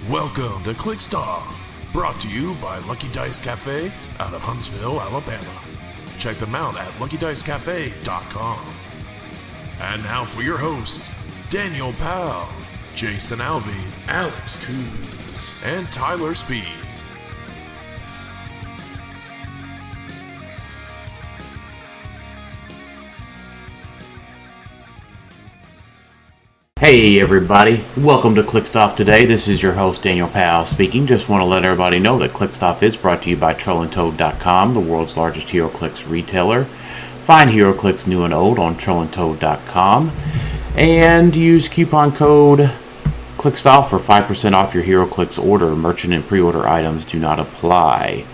Welcome to Clixed Off, brought to you by Lucky Dice Cafe out of Huntsville, Alabama. Check them out at luckydicecafé.com. And now for your hosts, Daniel Powell, Jason Alvey, Alex Coos, and Tyler Spees. Hey everybody, welcome to Clixed Off today. This is your host Daniel Powell speaking. Just want to let everybody know that Clixed Off is brought to you by TrollandToad.com, the world's largest HeroClix retailer. Find HeroClix new and old on TrollandToad.com and use coupon code Clixed Off for 5% off your HeroClix order. Merchant and pre-order items do not apply.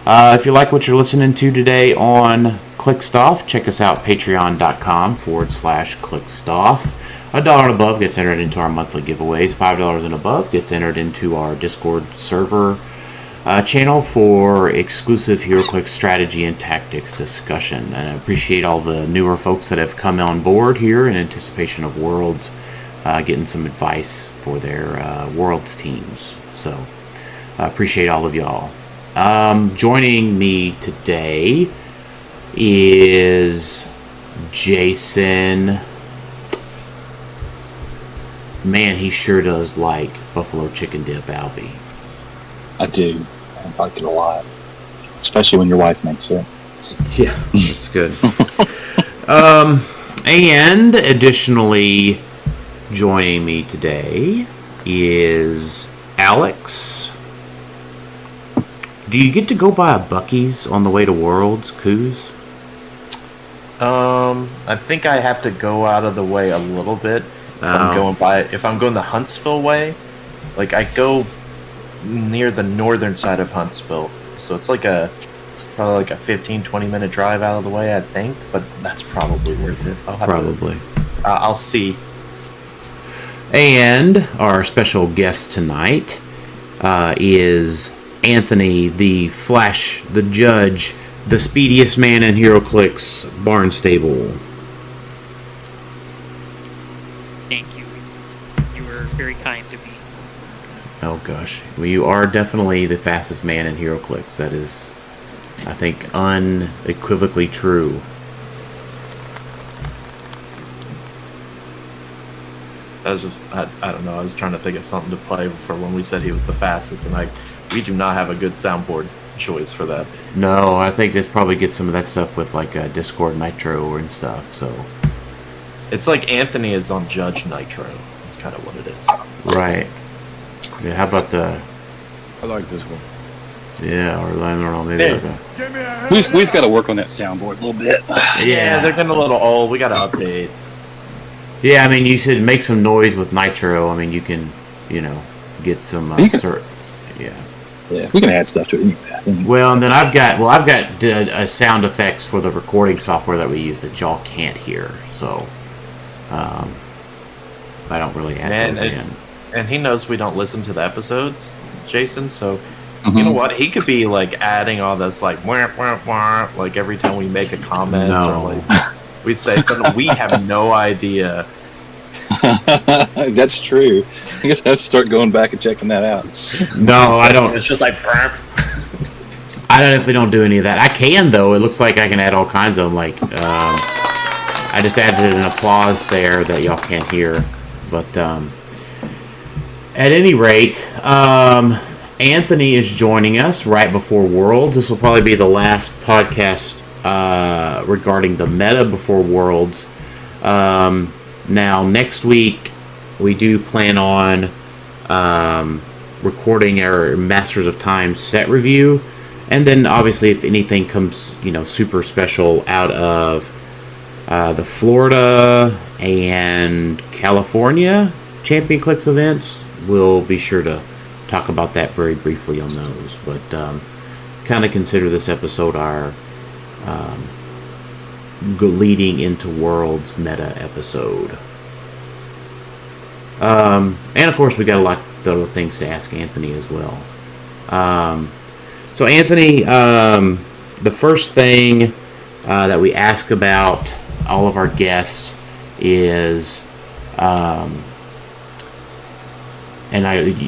If you like what you're listening to today on Clixed Off, check us out patreon.com/Clixed Off. $1 and above gets entered into our monthly giveaways. $5 and above gets entered into our Discord server channel for exclusive HeroClix strategy and tactics discussion. And I appreciate all the newer folks that have come on board here in anticipation of Worlds, getting some advice for their Worlds teams. So I appreciate all of y'all. Joining me today is Jason. Man, he sure does like buffalo chicken dip, Alvey. I do. I like it a lot. Especially when your wife makes it. Yeah, that's good. And additionally, joining me today is Alex. Do you get to go by a Buc-ee's on the way to Worlds, Coos? I think I have to go out of the way a little bit. If I'm going the Huntsville way, like I go near the northern side of Huntsville, so it's probably like a 15-20 minute drive out of the way, I think, but that's probably worth it. I'll see. And our special guest tonight is Anthony, the Flash, the Judge, the speediest man in HeroClix, Barnstable. Thank you. You were very kind to me. Oh gosh. Well, you are definitely the fastest man in HeroClix. That is, I think, unequivocally true. I don't know, I was trying to think of something to play for when we said he was the fastest, and we do not have a good soundboard choice for that. No, I think this probably gets some of that stuff with like Discord Nitro and stuff, so. It's like Anthony is on Judge Nitro. That's kind of what it is. Right. Yeah, how about I like this one. Yeah, or I don't know, maybe We've got to work on that soundboard a little bit. Yeah, they're getting a little old. We got to update. Yeah, I mean, you said make some noise with Nitro. I mean, you can, get some Yeah, we can add stuff to it. Well, and then I've got sound effects for the recording software that we use that y'all can't hear, so I don't really add those in. And he knows we don't listen to the episodes, Jason, so you know what? He could be like adding all this like wah, wah, wah, like every time we make a comment or like we say something. We have no idea. That's true. I guess I have to start going back and checking that out. No, I don't. It's just like burp. I don't definitely don't do any of that. I can though. It looks like I can add all kinds of like. I just added an applause there that y'all can't hear, but at any rate, Anthony is joining us right before Worlds. This will probably be the last podcast regarding the meta before Worlds. Now, next week, we do plan on recording our Masters of Time set review. And then, obviously, if anything comes, super special out of the Florida and California Champion Clix events, we'll be sure to talk about that very briefly on those. But kind of consider this episode our leading into Worlds meta episode. And of course we got a lot of other things to ask Anthony as well. So Anthony, the first thing that we ask about all of our guests is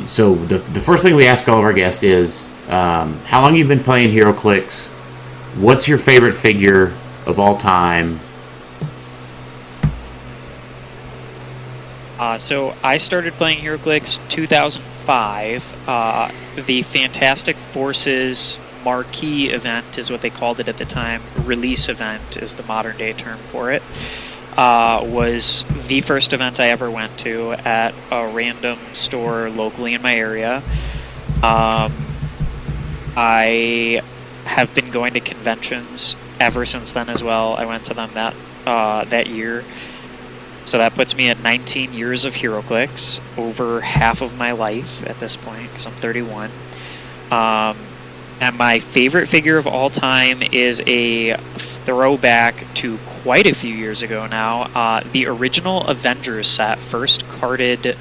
So the first thing we ask all of our guests is, how long you've been playing HeroClix? What's your favorite figure of all time? So I started playing HeroClix 2005. The Fantastic Forces Marquee event is what they called it at the time. Release event is the modern day term for it. Was the first event I ever went to at a random store locally in my area. I have been going to conventions ever since then as well. I went to them that year. So that puts me at 19 years of HeroClix, over half of my life at this point, because I'm 31. And my favorite figure of all time is a throwback to quite a few years ago now. The original Avengers set, first carded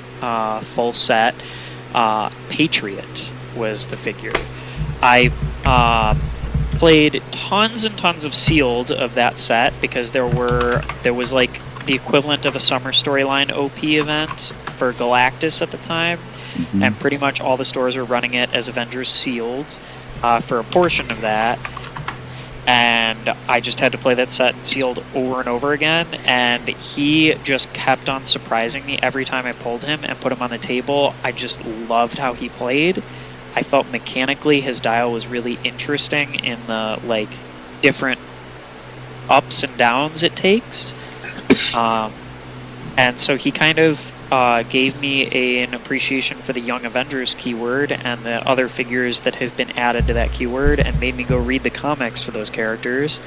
full set, Patriot was the figure. I played tons and tons of sealed of that set because there was like the equivalent of a summer storyline OP event for Galactus at the time, and pretty much all the stores were running it as Avengers sealed for a portion of that, and I just had to play that set sealed over and over again, and he just kept on surprising me every time I pulled him and put him on the table. I just loved how he played. I felt mechanically his dial was really interesting in the like different ups and downs it takes. And so he kind of gave me an appreciation for the Young Avengers keyword and the other figures that have been added to that keyword, and made me go read the comics for those characters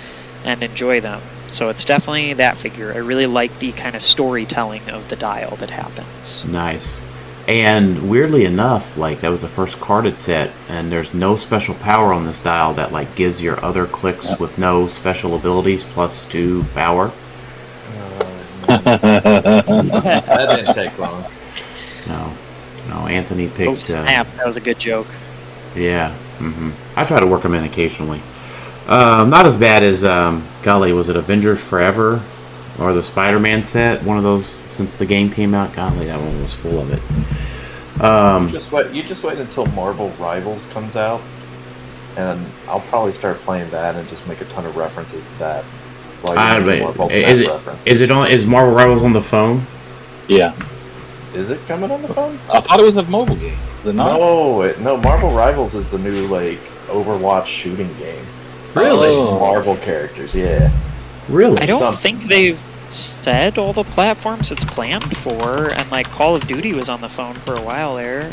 and enjoy them. So it's definitely that figure. I really like the kind of storytelling of the dial that happens. Nice. And weirdly enough, like, that was the first carded set, and there's no special power on this dial that like gives your other Clix with no special abilities +2 power. That didn't take long. No, Anthony picked... Oh, snap. That was a good joke. Yeah. I try to work them in occasionally. Not as bad as, golly, was it Avengers Forever? Or the Spider-Man set? One of those since the game came out? Golly, that one was full of it. You just wait until Marvel Rivals comes out, and I'll probably start playing that and just make a ton of references to that. Is Marvel Rivals on the phone? Yeah. Is it coming on the phone? I thought it was a mobile game. Is it not? No. Marvel Rivals is the new like Overwatch shooting game. Really? Marvel characters, yeah. Really? I don't think they've said all the platforms it's planned for, and like Call of Duty was on the phone for a while there.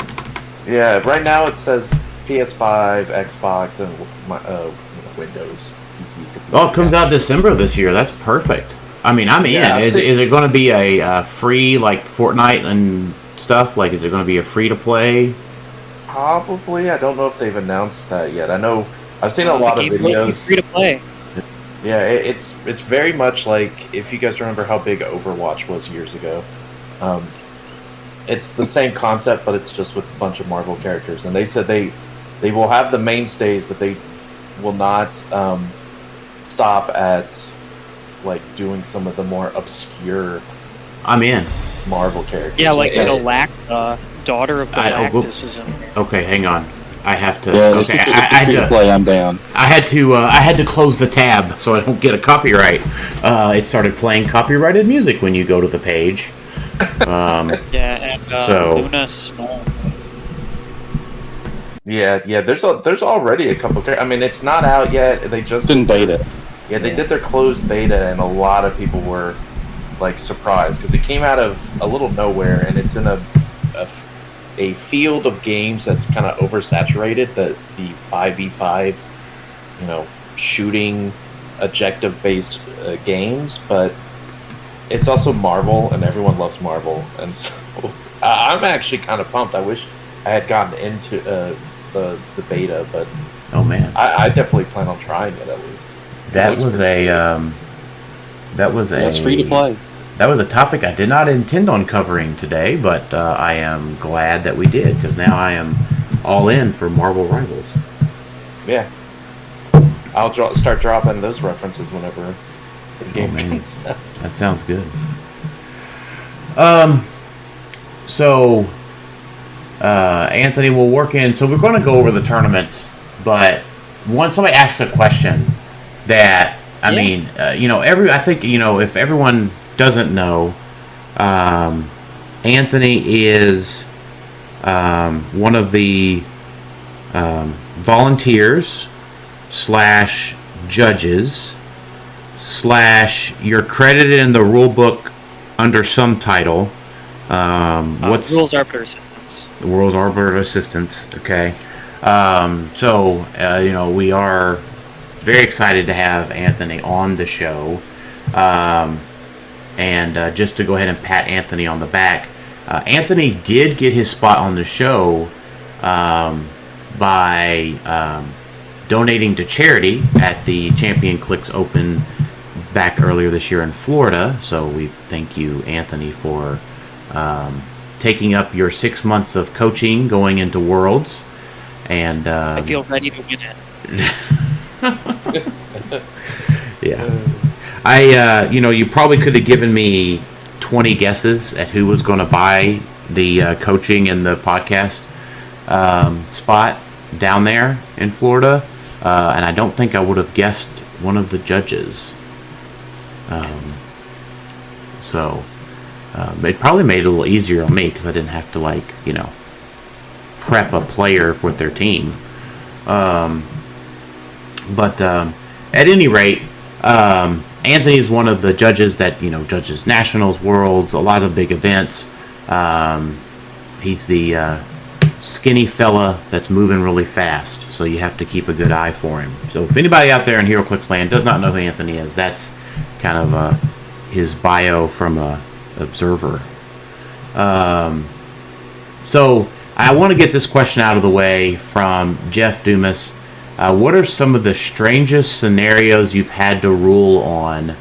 Yeah, right now it says PS5, Xbox, and Windows. Oh, it comes out December this year. That's perfect. I mean, I'm in. Yeah, is it going to be a free, like Fortnite and stuff? Like, is it going to be a free to play? Probably. I don't know if they've announced that yet. I know I've seen a lot of videos. Free to play. Yeah, it's very much like, if you guys remember how big Overwatch was years ago. It's the same concept, but it's just with a bunch of Marvel characters. And they said they will have the mainstays, but they will not stop at like doing some of the more obscure I'm in Marvel characters. Yeah, like Galactus, daughter of Galactus is in there. Okay, hang on. I have to. Yeah, okay, I had to play. I'm down. I had to close the tab so I don't get a copyright. It started playing copyrighted music when you go to the page. Yeah, and Luna Snow. Yeah. There's already a couple. I mean, it's not out yet. They just didn't beta. Yeah, they did their closed beta, and a lot of people were like surprised because it came out of a little nowhere, and it's in a field of games that's kind of oversaturated. The 5v5, shooting objective-based games, but it's also Marvel, and everyone loves Marvel, and so I'm actually kind of pumped. I wish I had gotten into the beta, but oh man, I definitely plan on trying it at least. That's free to play. That was a topic I did not intend on covering today, but I am glad that we did, because now I am all in for Marvel Rivals. Yeah, I'll start dropping those references whenever the game comes out. That sounds good. So Anthony will work in. So we're going to go over the tournaments, but once somebody asks a question that I think if everyone doesn't know, Anthony is one of the volunteers / judges / you're credited in the rule book under some title. What's Rules Arbiter Assistance? The World's Arbiter Assistance. Okay. We are very excited to have Anthony on the show. And just to go ahead and pat Anthony on the back, Anthony did get his spot on the show by donating to charity at the Champion Clix Open back earlier this year in Florida. So we thank you, Anthony, for taking up your 6 months of coaching going into Worlds. And I feel ready to win it. Yeah. You probably could have given me 20 guesses at who was going to buy the coaching and the podcast spot down there in Florida. And I don't think I would have guessed one of the judges. It probably made it a little easier on me because I didn't have to prep a player with their team. But at any rate, Anthony is one of the judges that judges Nationals, Worlds, a lot of big events. He's the skinny fella that's moving really fast, so you have to keep a good eye for him. So if anybody out there in HeroClix land does not know who Anthony is, that's kind of his bio from a observer. So I want to get this question out of the way from Jeff Dumas. What are some of the strangest scenarios you've had to rule on?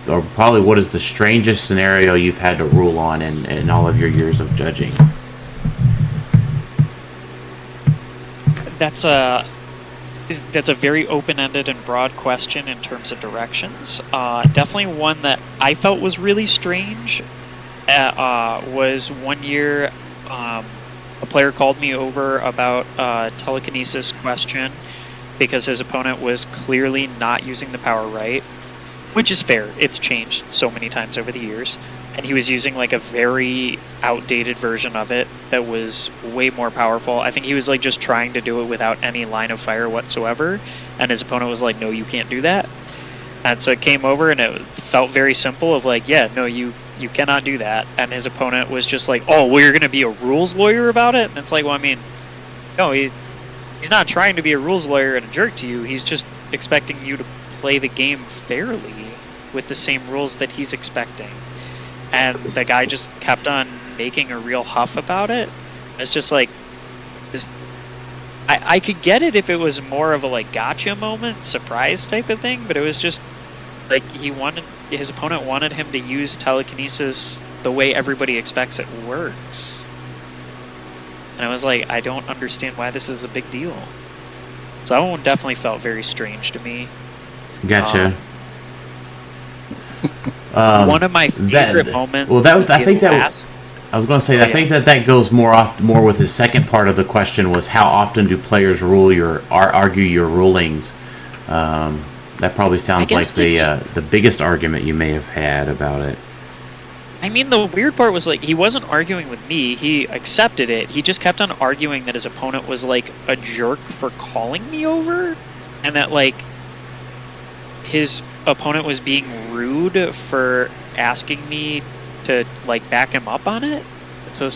Or probably what is the strangest scenario you've had to rule on in all of your years of judging? That's a very open-ended and broad question in terms of directions. Definitely one that I felt was really strange. Was one year a player called me over about a telekinesis question because his opponent was clearly not using the power right, which is fair. It's changed so many times over the years, and he was using a very outdated version of it that was way more powerful. I think he was just trying to do it without any line of fire whatsoever, and his opponent was like, no, you can't do that. And so it came over and it felt very simple of no, you cannot do that. And his opponent was just like, oh, well, you're going to be a rules lawyer about it? And it's no, he's not trying to be a rules lawyer and a jerk to you. He's just expecting you to play the game fairly with the same rules that he's expecting. And the guy just kept on making a real huff about it. It's just I could get it if it was more of a gotcha moment, surprise type of thing, but it was just his opponent wanted him to use telekinesis the way everybody expects it works. And I was I don't understand why this is a big deal. So that one definitely felt very strange to me. Gotcha. One of my favorite moments. Well, that was. I think that was. I was going to say. I think that goes more with his second part of the question was how often do players argue your rulings? That probably sounds like the biggest argument you may have had about it. I mean, the weird part was he wasn't arguing with me. He accepted it. He just kept on arguing that his opponent was a jerk for calling me over, and that his opponent was being rude for asking me to back him up on it. So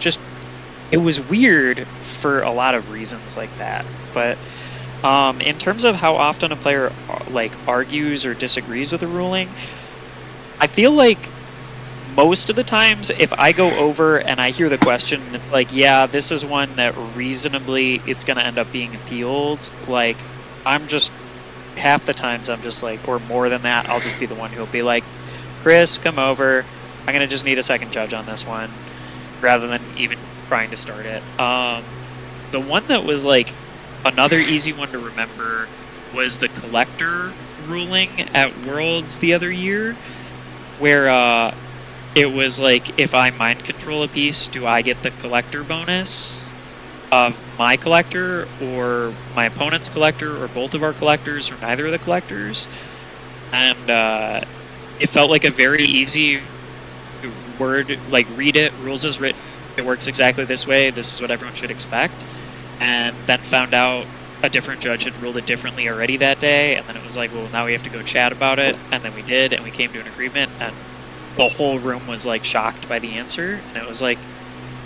it was weird for a lot of reasons like that. But in terms of how often a player argues or disagrees with a ruling, I feel most of the times if I go over and I hear the question and it's yeah, this is one that reasonably it's going to end up being appealed, I'm just half the times I'm just or more than that, I'll just be the one who'll be Chris, come over, I'm going to just need a second judge on this one, rather than even trying to start it. The one that was another easy one to remember was the collector ruling at Worlds the other year, where it was like, if I mind control a piece, do I get the collector bonus of my collector, or my opponent's collector, or both of our collectors, or neither of the collectors? And it felt like a very easy word, like, read it, rules as written, it works exactly this way, this is what everyone should expect. And then found out a different judge had ruled it differently already that day, and then it was like, well, now we have to go chat about it, and then we did, and we came to an agreement, and the whole room was, like, shocked by the answer, and it was like,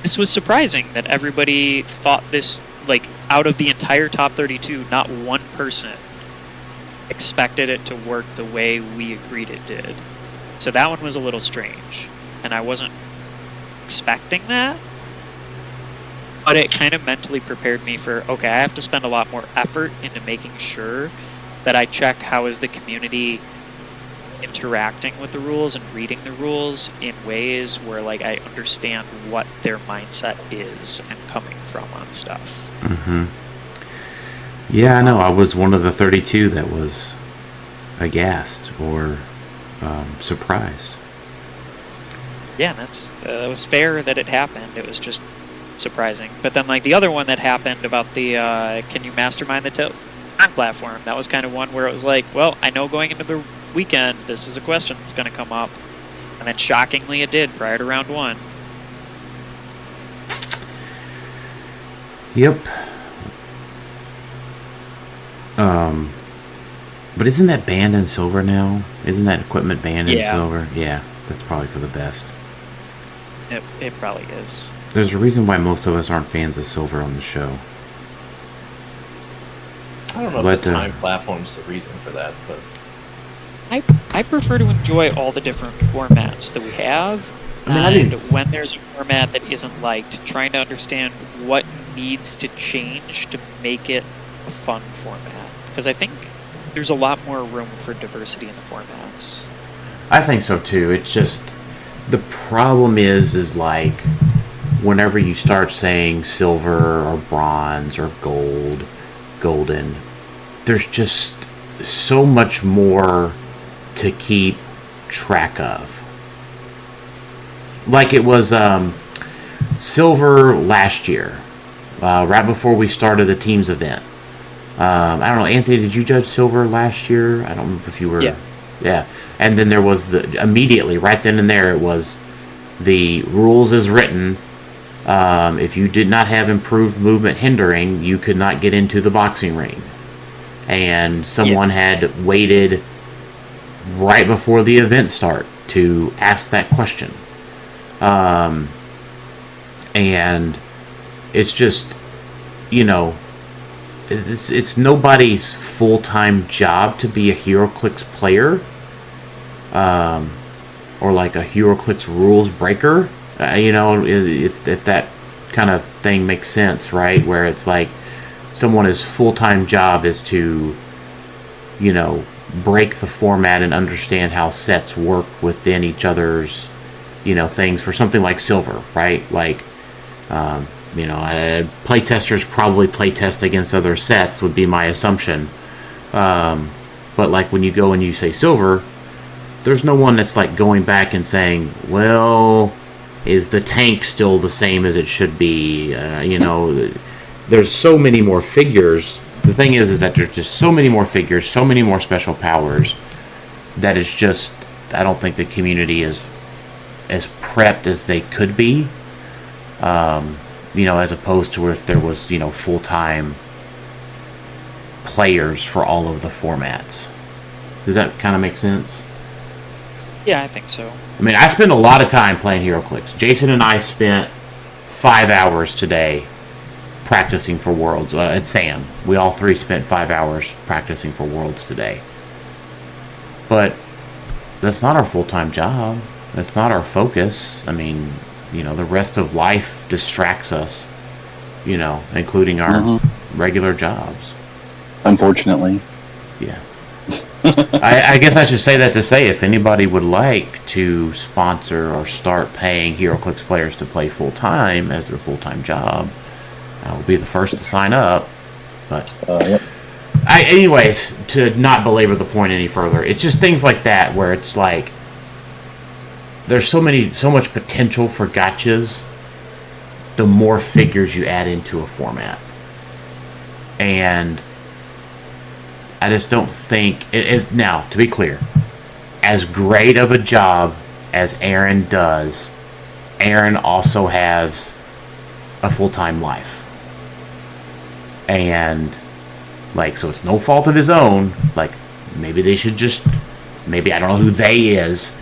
this was surprising that everybody thought this, like, out of the entire top 32, not one person expected it to work the way we agreed it did. So that one was a little strange, and I wasn't expecting that. But it kind of mentally prepared me for, okay, I have to spend a lot more effort into making sure that I check how is the community interacting with the rules and reading the rules in ways where, like, I understand what their mindset is and coming from on stuff. Mm-hmm. Yeah, I know. I was one of the 32 that was aghast or surprised. Yeah, that's it was fair that it happened. It was just surprising. But then, like, the other one that happened about the can you mastermind the time platform, that was kind of one where it was like, well, I know going into the weekend this is a question that's going to come up, and then shockingly it did prior to round one. Yep. But isn't that banned in silver now? Isn't that equipment banned in silver? Yeah, that's probably for the best. It probably is. There's a reason why most of us aren't fans of silver on the show. I don't know if the time platform's the reason for that, but I prefer to enjoy all the different formats that we have. And when there's a format that isn't liked, trying to understand what needs to change to make it a fun format. Because I think there's a lot more room for diversity in the formats. I think so too. It's just, the problem is like, whenever you start saying silver or bronze or gold, golden, there's just so much more to keep track of. Like it was silver last year, right before we started the teams event. I don't know, Anthony, did you judge silver last year? I don't remember if you were. Yeah. And then there was immediately, right then and there, it was the rules as written. If you did not have improved movement hindering, you could not get into the boxing ring. And someone had waited right before the event start to ask that question. And it's just, it's nobody's full-time job to be a HeroClix player, or like a HeroClix rules breaker. If that kind of thing makes sense, right? Where it's like someone's full-time job is to, break the format and understand how sets work within each other's, things for something like silver, right? Like, playtesters probably playtest against other sets would be my assumption. But like when you go and you say silver, there's no one that's like going back and saying, well, is the tank still the same as it should be? There's so many more figures. The thing is that there's just so many more figures, so many more special powers, that it's just, I don't think the community is as prepped as they could be. As opposed to if there was, full-time players for all of the formats. Does that kind of make sense? Yeah, I think so. I mean, I spend a lot of time playing HeroClix. Jason and I spent 5 hours today practicing for Worlds. At Sam, we all three spent 5 hours practicing for Worlds today. But that's not our full-time job. That's not our focus. I mean, the rest of life distracts us, including our regular jobs. Unfortunately. Yeah. I guess I should say that to say, if anybody would like to sponsor or start paying HeroClix players to play full-time as their full-time job, I will be the first to sign up. But anyways, to not belabor the point any further, it's just things like that where it's like, there's so much potential for gotchas the more figures you add into a format. And I just don't think it is. Now, to be clear, as great of a job as Aaron does, Aaron also has a full-time life. And, like, so it's no fault of his own. Like, maybe they should just, maybe, I don't know who they is,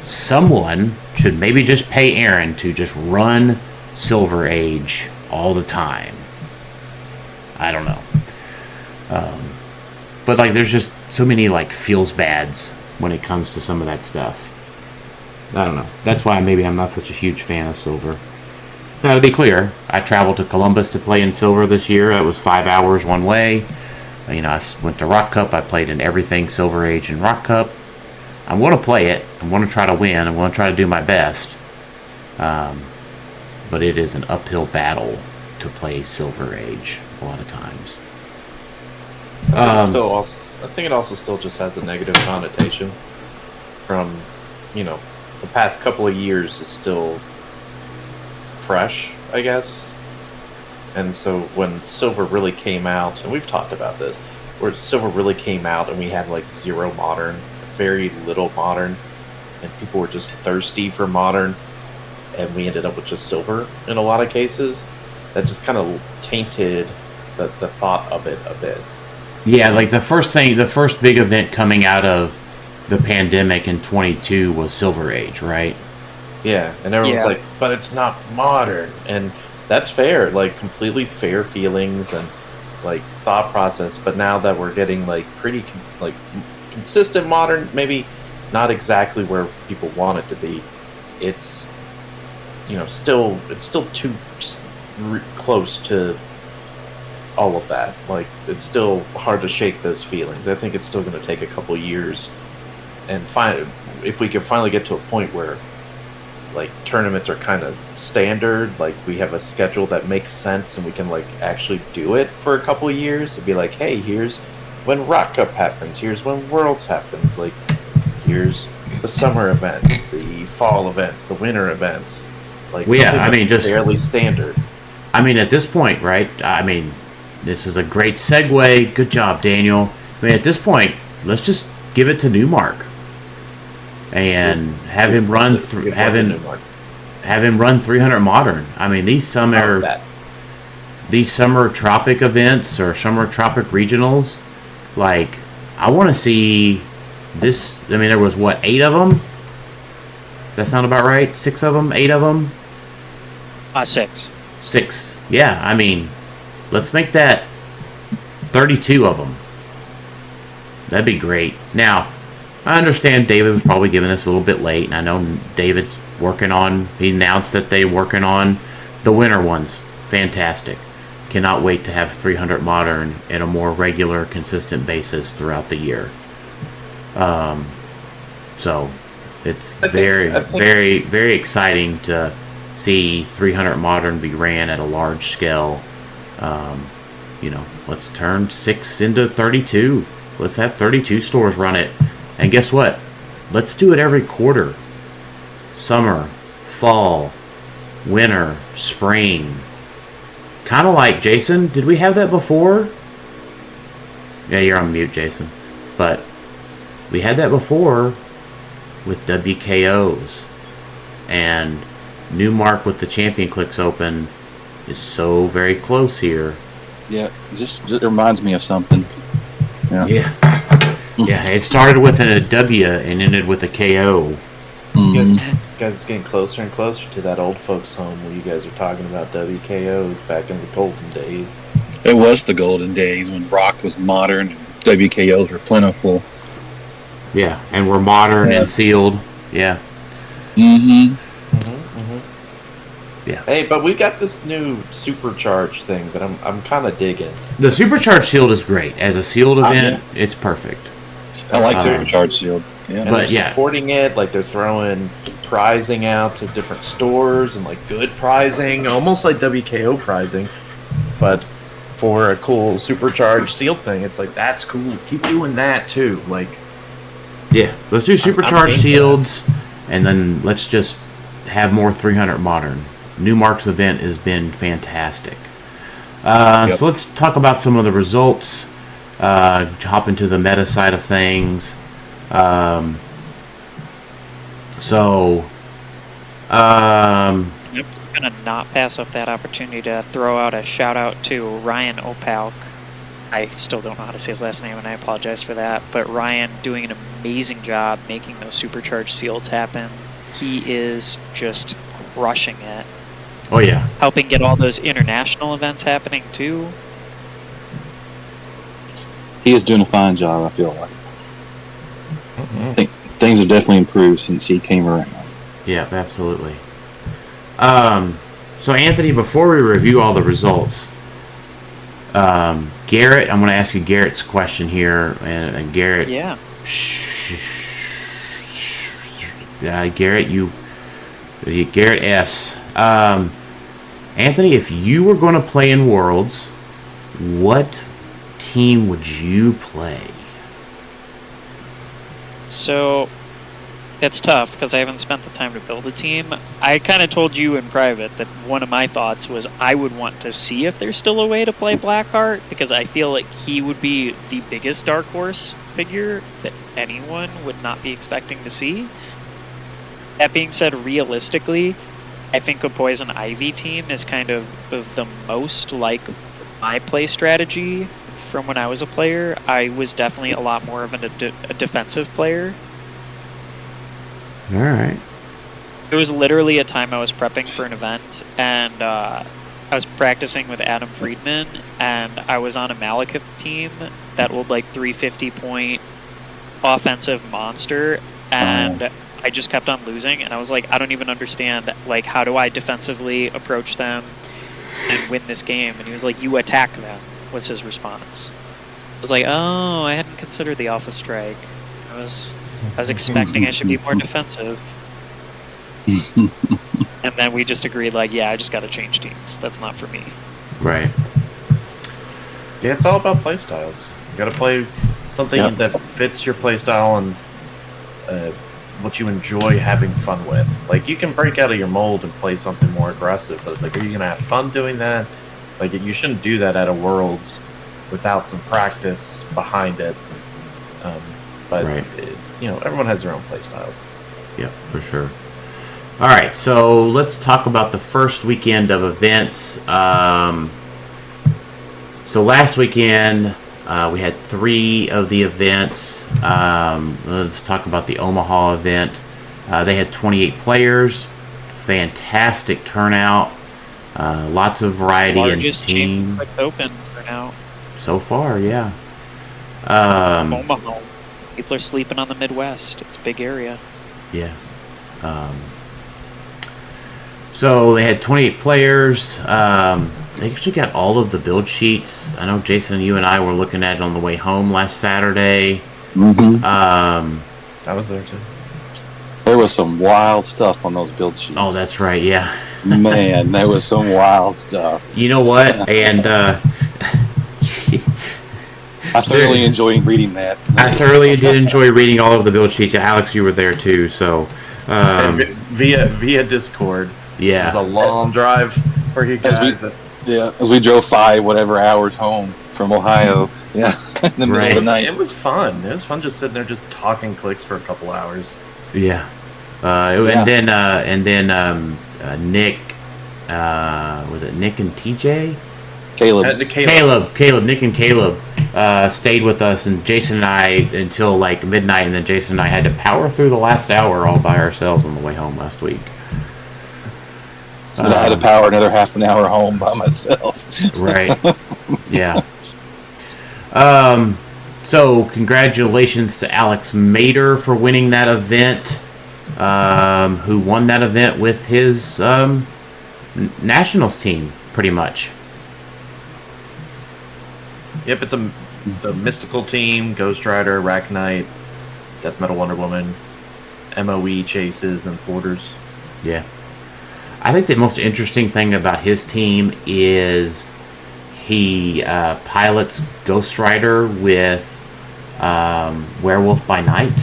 someone should maybe just pay Aaron to just run Silver Age all the time. I don't know. But, like, there's just so many, like, feels bads when it comes to some of that stuff. I don't know. That's why maybe I'm not such a huge fan of Silver. Now, to be clear, I traveled to Columbus to play in Silver this year. That was 5 hours one way. You know, I went to Rock Cup. I played in everything Silver Age and Rock Cup. I'm going to play it. I'm going to try to win. I'm going to try to do my best. But it is an uphill battle to play Silver Age a lot of times. I think it also still just has a negative connotation from, you know, the past couple of years is still fresh, I guess. And so when Silver really came out, and we've talked about this, where Silver really came out and we had like zero modern, very little modern, and people were just thirsty for modern, and we ended up with just Silver in a lot of cases, that just kind of tainted the thought of it a bit. Yeah, like the first big event coming out of the pandemic in 22 was Silver Age, right? Yeah, and everyone's like, but it's not modern. And that's fair, like completely fair feelings and like thought process. But now that we're getting like pretty consistent modern, maybe not exactly where people want it to be, it's, you know, still too close to all of that. Like, it's still hard to shake those feelings. I think it's still going to take a couple years, and if we can finally get to a point where like tournaments are kind of standard, like we have a schedule that makes sense and we can like actually do it for a couple of years. It'd be like, hey, here's when Rock Cup happens, here's when Worlds happens, like here's the summer events, the fall events, the winter events. Like, well, yeah, I mean, just fairly standard. I mean, at this point, right? I mean, this is a great segue. Good job, Daniel. I mean, at this point, let's just give it to Newmark and have him run 300 modern. I mean, these summer tropic events or summer tropic regionals, like, I want to see this. I mean, there was 8 of them. That sound about right? 6 of them, 8 of them. 6. 6. Yeah, I mean, let's make that 32 of them. That'd be great. Now, I understand David was probably giving us a little bit late, and I know David's he announced that they're working on the winter ones. Fantastic. Cannot wait to have 300 modern in a more regular, consistent basis throughout the year. So, it's very, very exciting to see 300 modern be ran at a large scale. You know, let's turn 6 into 32. Let's have 32 stores run it. And guess what? Let's do it every quarter. Summer, fall, winter, spring. Kind of like, Jason, did we have that before? Yeah, you're on mute, Jason. But we had that before with WKOs. And Newmark with the Champion Clix Open is so very close here. Yeah, it reminds me of something. Yeah. Yeah, it started with a W and ended with a KO. You guys are getting closer and closer to that old folks home where you guys are talking about WKOs back in the golden days. It was the golden days when rock was modern and WKOs were plentiful. Yeah, and we're modern and sealed. Yeah. Yeah. Hey, but we got this new supercharged thing that I'm kind of digging. The supercharged sealed is great. As a sealed event, it's perfect. I like supercharged sealed. Yeah. And they're supporting it, like they're throwing prizing out to different stores and like good prizing, almost like WKO prizing, but for a cool supercharged sealed thing. It's like, that's cool. Keep doing that too. Like, yeah, let's do supercharged sealeds. and then let's just have more 300 Modern. New Marks event has been fantastic. So let's talk about some of the results. Hop into the meta side of things. I'm just gonna not pass up that opportunity to throw out a shout out to Ryan Opalk. I still don't know how to say his last name, and I apologize for that. But Ryan doing an amazing job making those supercharged seals happen. He is just crushing it. Oh yeah, helping get all those international events happening too. He is doing a fine job, I feel like. I think things have definitely improved since he came around. Yeah, absolutely. So Anthony, before we review all the results, Garrett, I'm going to ask you Garrett's question here, and Garrett. Yeah. Garrett, Garrett S. Anthony, if you were going to play in Worlds, what team would you play? So it's tough because I haven't spent the time to build a team. I kind of told you in private that one of my thoughts was I would want to see if there's still a way to play Blackheart, because I feel like he would be the biggest dark horse figure that anyone would not be expecting to see. That being said, realistically, I think a Poison Ivy team is kind of the most like my play strategy from when I was a player. I was definitely a lot more of a defensive player. All right. There was literally a time I was prepping for an event, and I was practicing with Adam Friedman, and I was on a Malekith team that would like 350 point offensive monster, and I just kept on losing, and I was like, I don't even understand, like, how do I defensively approach them and win this game? And he was like, you attack them, was his response. I was like, oh, I hadn't considered the Alpha Strike. I was expecting I should be more defensive. And then we just agreed, like, yeah, I just got to change teams. That's not for me. Right. Yeah, it's all about playstyles. You got to play something that fits your playstyle and what you enjoy having fun with. Like, you can break out of your mold and play something more aggressive, but it's like, are you going to have fun doing that? Like, you shouldn't do that at a Worlds without some practice behind it. But, everyone has their own playstyles. Yeah, for sure. All right, so let's talk about the first weekend of events. So last weekend, we had 3 of the events. Let's talk about the Omaha event. They had 28 players. Fantastic turnout. Lots of variety in Largest team. Clix Open for now. So far, yeah. Omaha. People are sleeping on the Midwest. It's a big area. Yeah. So they had 28 players. They actually got all of the build sheets. I know, Jason, you and I were looking at it on the way home last Saturday. Mm-hmm. I was there too. There was some wild stuff on those build sheets. Oh, that's right, yeah. Man, there was some wild stuff. You know what? And I thoroughly enjoyed reading that. I thoroughly did enjoy reading all of the build sheets. Alex, you were there too, so via Discord. Yeah, it was a long drive for you guys. As we drove 5 hours home from Ohio. Yeah, in the middle of the night. It was fun. It was fun just sitting there, just talking Clix for a couple hours. Yeah, and then Nick, was it Nick and TJ? Caleb, Nick and Caleb stayed with us, and Jason and I until like midnight, and then Jason and I had to power through the last hour all by ourselves on the way home last week. And I had to power another half an hour home by myself. Right. Yeah. So congratulations to Alex Mader for winning that event. Who won that event with his nationals team, pretty much. Yep, it's the mystical team: Ghost Rider, Rack Knight, Death Metal Wonder Woman, MOE chases, and porters. Yeah. I think the most interesting thing about his team is he pilots Ghost Rider with Werewolf by Night.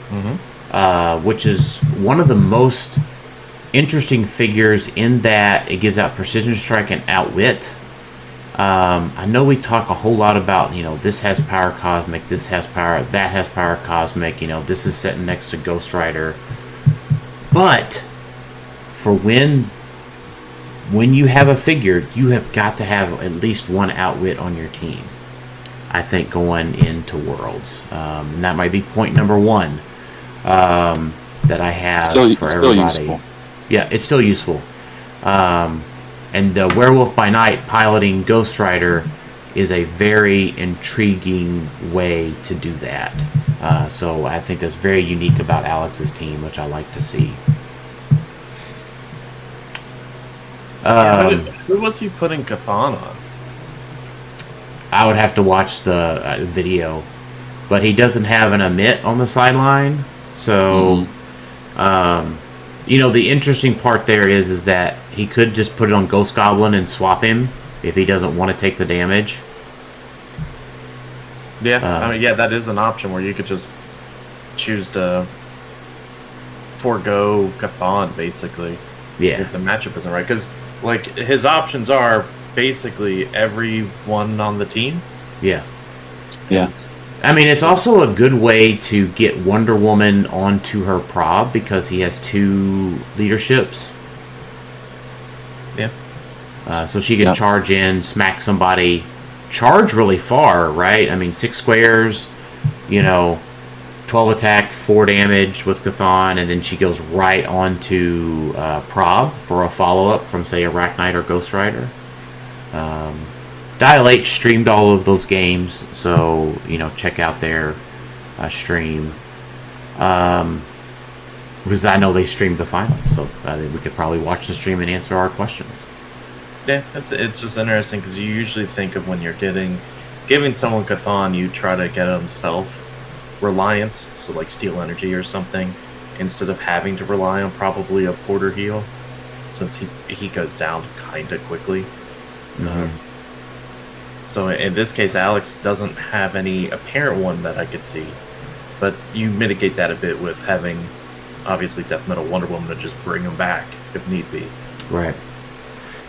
Mm-hmm. which is one of the most interesting figures in that it gives out Precision Strike and Outwit. I know we talk a whole lot about, this has power cosmic, this has power, that has power cosmic, this is sitting next to Ghost Rider. But for when you have a figure, you have got to have at least one Outwit on your team, I think, going into Worlds. And that might be point number one that I have for everybody. Useful. Yeah, it's still useful. And the Werewolf by Night piloting Ghost Rider is a very intriguing way to do that. So I think that's very unique about Alex's team, which I like to see. Who was he putting Chthon on? I would have to watch the video. But he doesn't have an emit on the sideline. So, the interesting part there is that he could just put it on Ghost Goblin and swap him if he doesn't want to take the damage. Yeah, that is an option where you could just choose to forego Chthon, basically. Yeah. If the matchup isn't right. Because, his options are basically everyone on the team. Yeah. Yeah. I mean, it's also a good way to get Wonder Woman onto her prob because he has 2 leaderships. Yeah. So she can charge in, smack somebody, charge really far, right? I mean, 6 squares, 12 attack, 4 damage with Chthon, and then she goes right onto prob for a follow-up from, say, Arachnite or Ghost Rider. Dial H streamed all of those games, so check out their stream. Because I know they streamed the finals, so we could probably watch the stream and answer our questions. Yeah, it's just interesting because you usually think of when you're giving someone Chthon, you try to get them self-reliant, so like Steel Energy or something, instead of having to rely on probably a Porter heal, since he goes down kind of quickly. Mm-hmm. So in this case, Alex doesn't have any apparent one that I could see, but you mitigate that a bit with having, obviously, Death Metal Wonder Woman to just bring him back if need be. Right.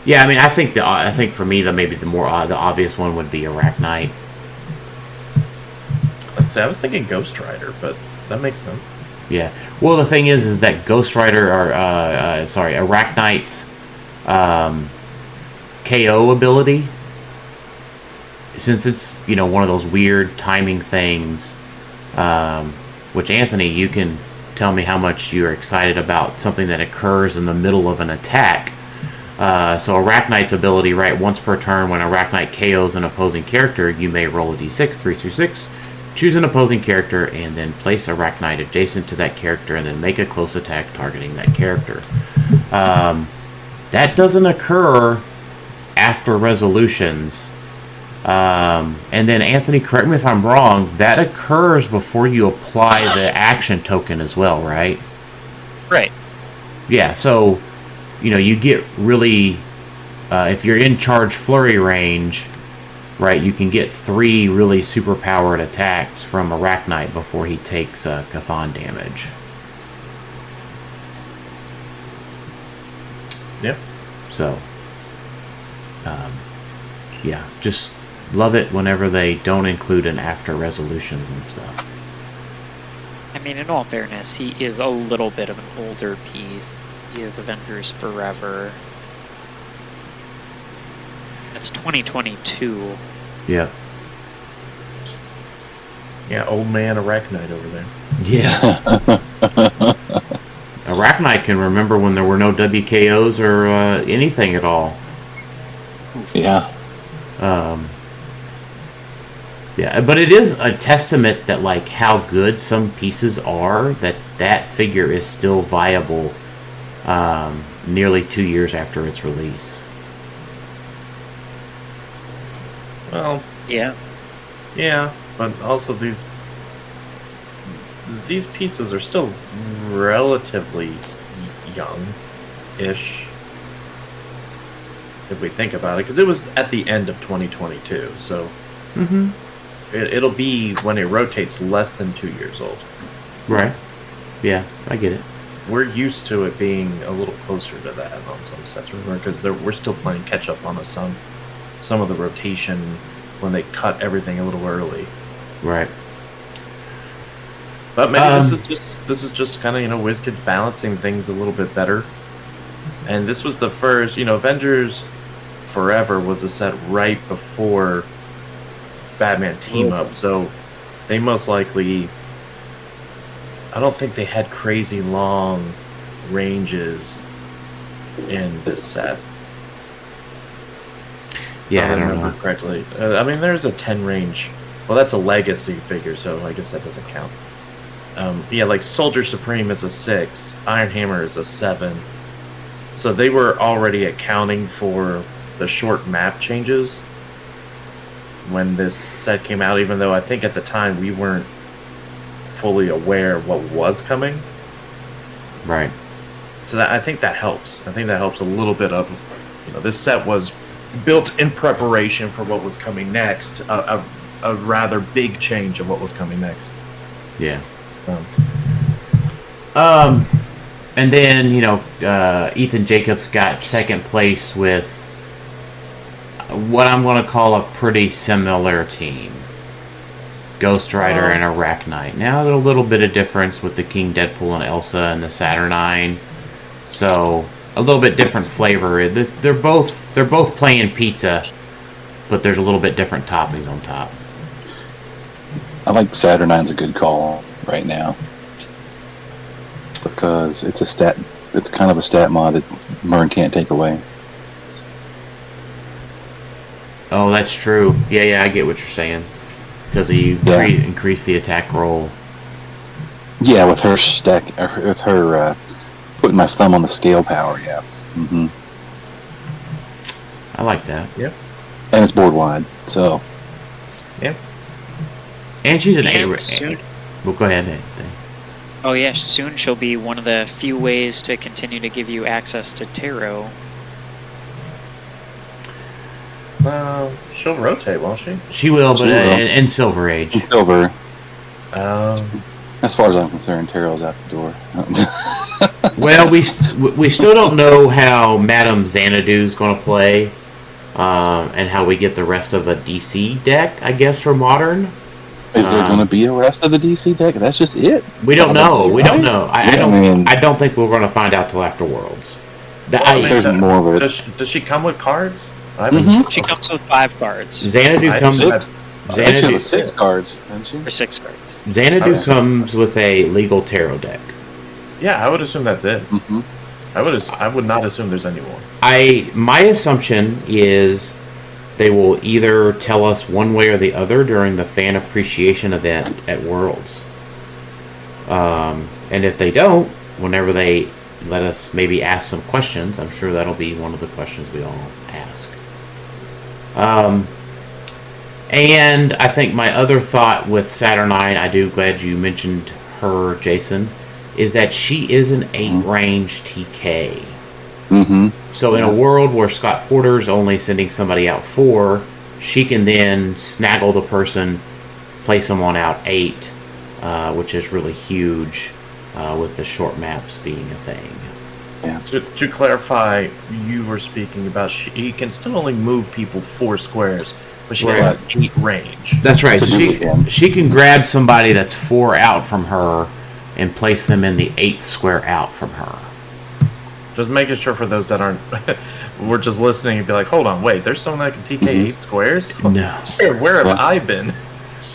Yeah, I mean, I think for me, maybe the obvious one would be Arachnite. I was thinking Ghost Rider, but that makes sense. Yeah. Well, the thing is that Ghost Rider, Arachnite's KO ability, since it's one of those weird timing things, which Anthony, you can tell me how much you're excited about something that occurs in the middle of an attack. So Arachnite's ability, right, once per turn when Arachnite KOs an opposing character, you may roll a d6, 3 through 6, choose an opposing character, and then place Arachnite adjacent to that character, and then make a close attack targeting that character. That doesn't occur after resolutions. And then, Anthony, correct me if I'm wrong, that occurs before you apply the action token as well, right? Right. Yeah, so, you get really, if you're in charge flurry range, right, you can get 3 really super-powered attacks from Arachnite before he takes Chthon damage. Yep. So, yeah, just love it whenever they don't include an after resolutions and stuff. I mean, in all fairness, he is a little bit of an older piece. He is Avengers Forever. It's 2022. Yeah. Yeah, old man Arachnite over there. Yeah. Arachnite can remember when there were no WKOs or anything at all. Yeah. Yeah, but it is a testament that, how good some pieces are, that figure is still viable nearly 2 years after its release. Well, Yeah. yeah, but also these pieces are still relatively young-ish, if we think about it, because it was at the end of 2022, so it'll be, when it rotates, less than 2 years old. Right. Yeah, I get it. We're used to it being a little closer to that on some sets, because we're still playing catch up on some of the rotation when they cut everything a little early. Right. But maybe this is just kind of WizKids balancing things a little bit better. And this was the first, Avengers Forever was a set right before Batman Team Up, so they most likely, I don't think they had crazy long ranges in this set. Yeah, if I don't know. Correctly. I mean, there's a 10 range. Well, that's a legacy figure, so I guess that doesn't count. Yeah, like Soldier Supreme is a 6, Iron Hammer is a 7. So they were already accounting for the short map changes when this set came out, even though I think at the time we weren't fully aware of what was coming. Right. So I think that helps. I think that helps a little bit of, this set was built in preparation for what was coming next, a rather big change of what was coming next. Yeah. And then, Ethan Jacobs got second place with what I'm going to call a pretty similar team. Ghost Rider and Arachnite. Now, there's a little bit of difference with the King Deadpool and Elsa and the Saturnine. So, a little bit different flavor. They're both playing pizza, but there's a little bit different toppings on top. I think Saturnine's a good call right now, because it's kind of a stat mod that Mern can't take away. Oh, that's true. Yeah, I get what you're saying. Because you increase the attack roll. Yeah, with her putting my thumb on the scale power, yeah. Mm-hmm. I like that. Yep. And it's board wide, so. Yeah. And she's an And 8. soon- Well, go ahead. Oh yeah, soon she'll be one of the few ways to continue to give you access to tarot. She'll rotate, won't she? She will, but She will. in Silver Age. It's over. Um, As far as I'm concerned, Tarot's out the door. Well, we still don't know how Madame Xanadu's going to play, and how we get the rest of a DC deck, I guess, for Modern. Is there going to be a rest of the DC deck? That's just it. We don't know. We don't know. I I don't think we're going to find out till after Worlds. There's more of it. Does she come with cards? She comes with 5 cards, Xanadu comes. I think she was 6 cards, didn't she? or 6 cards. Xanadu comes with a legal tarot deck. Yeah, I would assume that's it. Mm-hmm. I would not assume there's any more. My assumption is they will either tell us one way or the other during the fan appreciation event at Worlds. And if they don't, whenever they let us maybe ask some questions, I'm sure that'll be one of the questions we all ask. And I think my other thought with Saturnine, I do glad you mentioned her, Jason, is that she is an 8-range TK. Mm-hmm. So in a world where Scott Porter's only sending somebody out 4, she can then snaggle the person, place someone out 8, which is really huge with the short maps being a thing. Yeah. To clarify, you were speaking about he can still only move people 4 squares, but she Right. has 8 range. That's right. So To do it again. she can grab somebody that's 4 out from her and place them in the 8th square out from her. Just making sure for those that aren't, we're just listening and be like, hold on, wait, there's someone that can TK 8 squares? No. Where have Well- I been?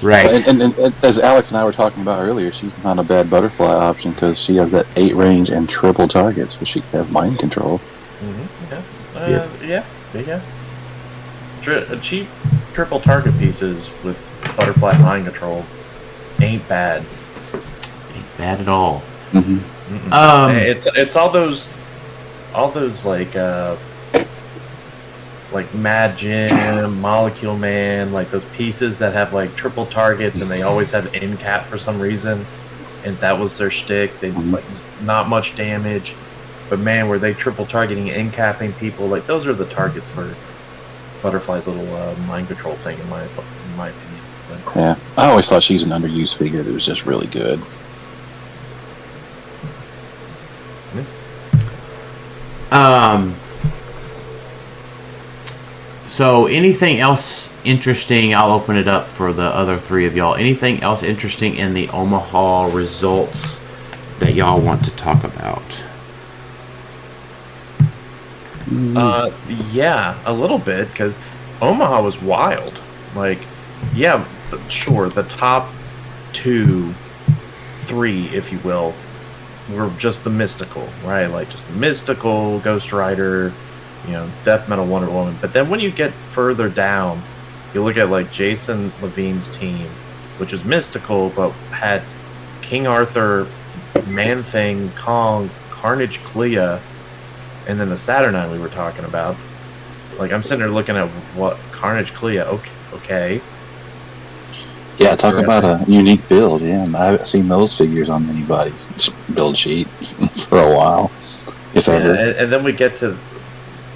Right. And as Alex and I were talking about earlier, she's not a bad butterfly option because she has that 8 range and triple targets, but she can have mind control. Mm-hmm. Yeah. Cheap triple target pieces with butterfly mind control ain't bad. Ain't bad at all. Mm-hmm. It's all those like Mad Jim, Molecule Man, like those pieces that have like triple targets and they always have end cap for some reason, and that was their shtick. They like not much damage, but man, were they triple targeting, end capping people? Like those are the targets for Butterfly's little mind control thing, in my opinion. But, Yeah, I always thought she was an underused figure that was just really good. So anything else interesting? I'll open it up for the other three of y'all. Anything else interesting in the Omaha results that y'all want to talk about? Yeah, a little bit, because Omaha was wild. Like, yeah, sure, the top 2, 3, if you will, were just the mystical, right? Like, just mystical, Ghost Rider, Death Metal, Wonder Woman. But then when you get further down, you look at, like, Jason Levine's team, which was mystical, but had King Arthur, Man-Thing, Kong, Carnage Clea, and then the Saturnine we were talking about. Like, I'm sitting there looking at what Carnage Clea. Okay. Yeah, talk about a unique build. Yeah, I haven't seen those figures on anybody's build sheet for a while, if ever. And then we get to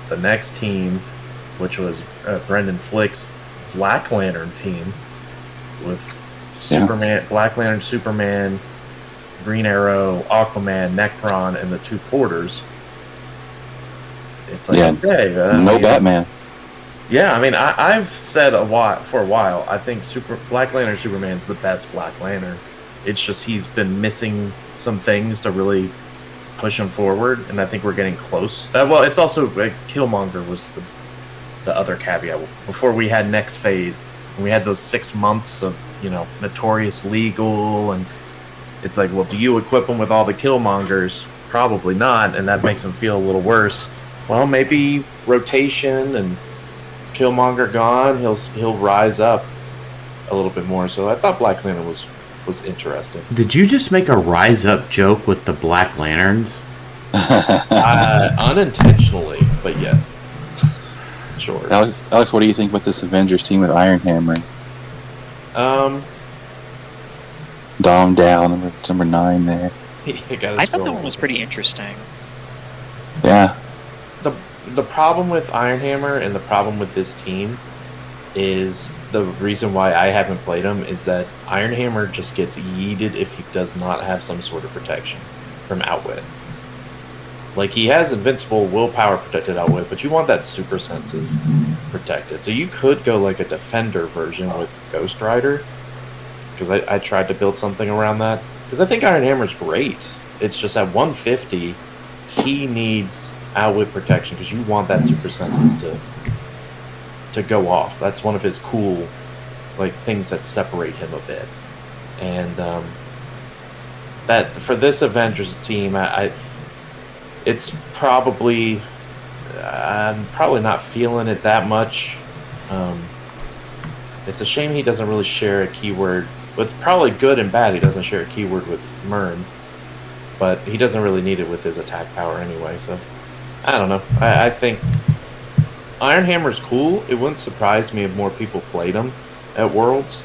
the next team, which was Brendan Flick's Black Lantern team with Superman, Black Lantern, Superman, Green Arrow, Aquaman, Necron, and the 2 Porters. It's like, okay, no Batman. Yeah, I mean, I've said for a while, I think Black Lantern Superman's the best Black Lantern. It's just he's been missing some things to really push him forward, and I think we're getting close. Well, it's also Killmonger was the other caveat. Before we had Next Phase, and we had those 6 months of Notorious Legal, and it's like, well, do you equip him with all the Killmongers? Probably not, and that makes him feel a little worse. Well, maybe rotation and Killmonger gone, he'll rise up a little bit more. So I thought Black Lantern was interesting. Did you just make a rise up joke with the Black Lanterns? Unintentionally, but yes. Sure. Alex, what do you think about this Avengers team with Iron Hammer? Dom down, number 9 there. I thought that one was pretty interesting. Yeah. The problem with Iron Hammer and the problem with this team is the reason why I haven't played him is that Iron Hammer just gets yeeted if he does not have some sort of protection from Outwit. Like, he has invincible willpower protected Outwit, but you want that super senses protected. So you could go like a defender version with Ghost Rider, because I tried to build something around that. Because I think Iron Hammer's great. It's just at 150, he needs Outwit protection, because you want that super senses to go off. That's one of his cool things that separate him a bit. And that for this Avengers team, it's probably I'm probably not feeling it that much. It's a shame he doesn't really share a keyword. But it's probably good and bad he doesn't share a keyword with Mern, but he doesn't really need it with his attack power anyway. So I don't know. I think Iron Hammer's cool. It wouldn't surprise me if more people played him at Worlds.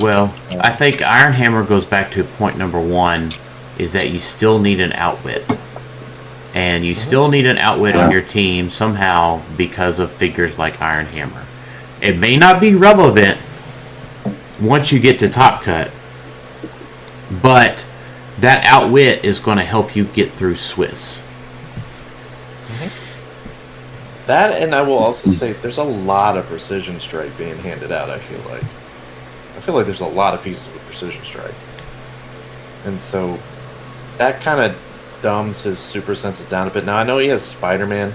Well, I think Iron Hammer goes back to point number 1, is that you still need an Outwit. And you still need an Outwit on your team somehow because of figures like Iron Hammer. It may not be relevant once you get to Top Cut, but that Outwit is going to help you get through Swiss. That, and I will also say there's a lot of Precision Strike being handed out, I feel like. There's a lot of pieces with Precision Strike. And so that kind of dumbs his super senses down a bit. Now, I know he has Spider-Man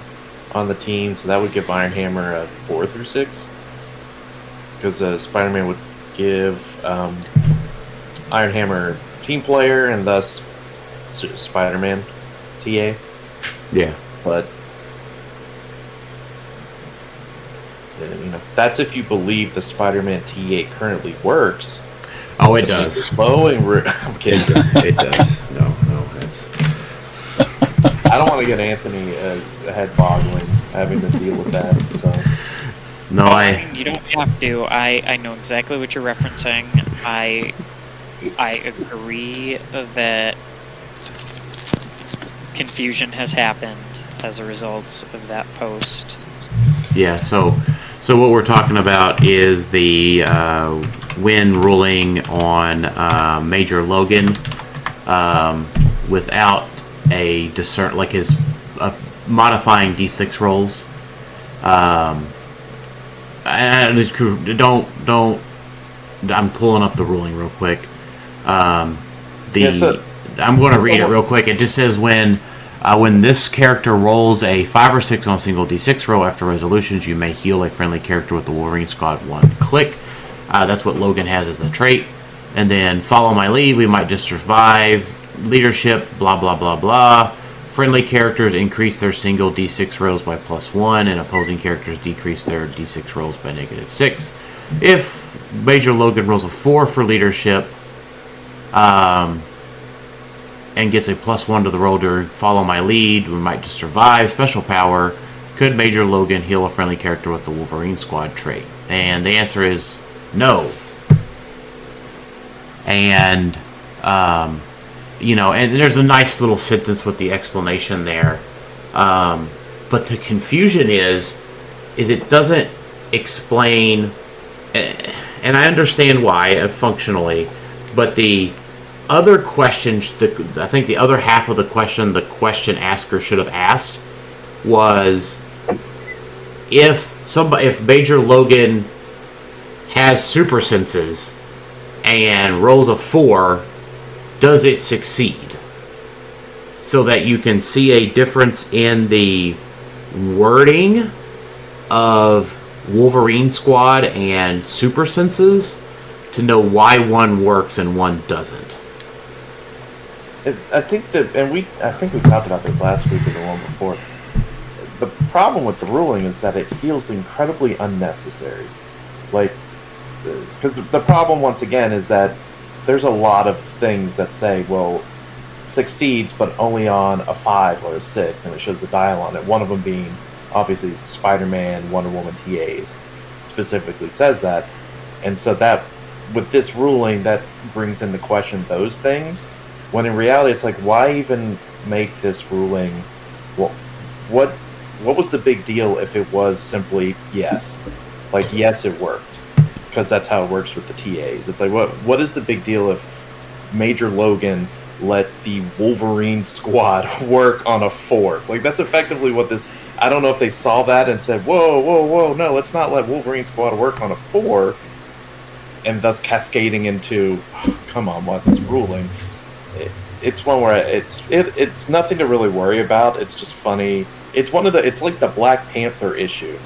on the team, so that would give Iron Hammer a 4 through 6. Because Spider-Man would give Iron Hammer team player, and thus Spider-Man TA. Yeah. But that's if you believe the Spider-Man TA currently works. Oh, it does. Slow and I'm kidding. It does. No, that's. I don't want to get Anthony head boggling having to deal with that. So. No, You don't have to. I know exactly what you're referencing. I agree that confusion has happened as a result of that post. Yeah, so what we're talking about is the win ruling on Major Logan without a discern, like his modifying D6 rolls. And don't. I'm pulling up the ruling real quick. I'm going to read it real quick. It just says when this character rolls a 5 or 6 on a single D6 roll after resolutions, you may heal a friendly character with the Wolverine Squad 1 click. That's what Logan has as a trait. And then follow my lead, we might just survive. Leadership, blah, blah, blah, blah. Friendly characters increase their single D6 rolls by +1, and opposing characters decrease their D6 rolls by -6. If Major Logan rolls a 4 for leadership, and gets a +1 to the roll to follow my lead, we might just survive. Special power, could Major Logan heal a friendly character with the Wolverine Squad trait? And the answer is no. And, and there's a nice little sentence with the explanation there. But the confusion is it doesn't explain, and I understand why functionally, but the other questions, I think the other half of the question asker should have asked was if Major Logan has super senses and rolls a 4, does it succeed? So that you can see a difference in the wording of Wolverine Squad and super senses to know why one works and one doesn't. I think we talked about this last week or the one before. The problem with the ruling is that it feels incredibly unnecessary. Because the problem, once again, is that there's a lot of things that say, well, succeeds, but only on a 5 or a 6, and it shows the dial on it. One of them being, obviously, Spider-Man, Wonder Woman TAs, specifically says that. And so that, with this ruling, that brings into question those things, when in reality, it's like, why even make this ruling? Well, what was the big deal if it was simply yes? Like, yes, it worked. Because that's how it works with the TAs. It's like, what is the big deal if Major Logan let the Wolverine Squad work on a 4? Like, that's effectively what this... I don't know if they saw that and said, whoa, no, let's not let Wolverine Squad work on a 4, and thus cascading into, come on, what, this ruling. It's one where it's nothing to really worry about. It's just funny. It's like the Black Panther issue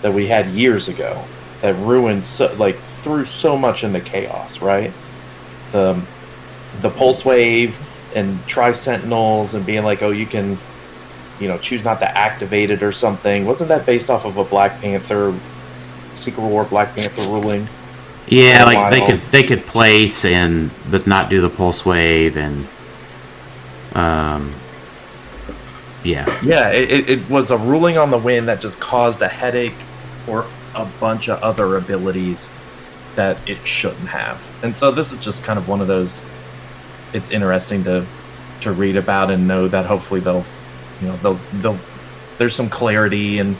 that we had years ago that ruined, threw so much into chaos, right? The Pulse Wave and Tri-Sentinels and being like, oh, you can, choose not to activate it or something. Wasn't that based off of a Black Panther, Secret War Black Panther ruling? Yeah, they could place but not do the Pulse Wave and yeah. Yeah, it was a ruling on the win that just caused a headache for a bunch of other abilities that it shouldn't have. And so this is just kind of one of those, it's interesting to read about and know that hopefully they'll there's some clarity and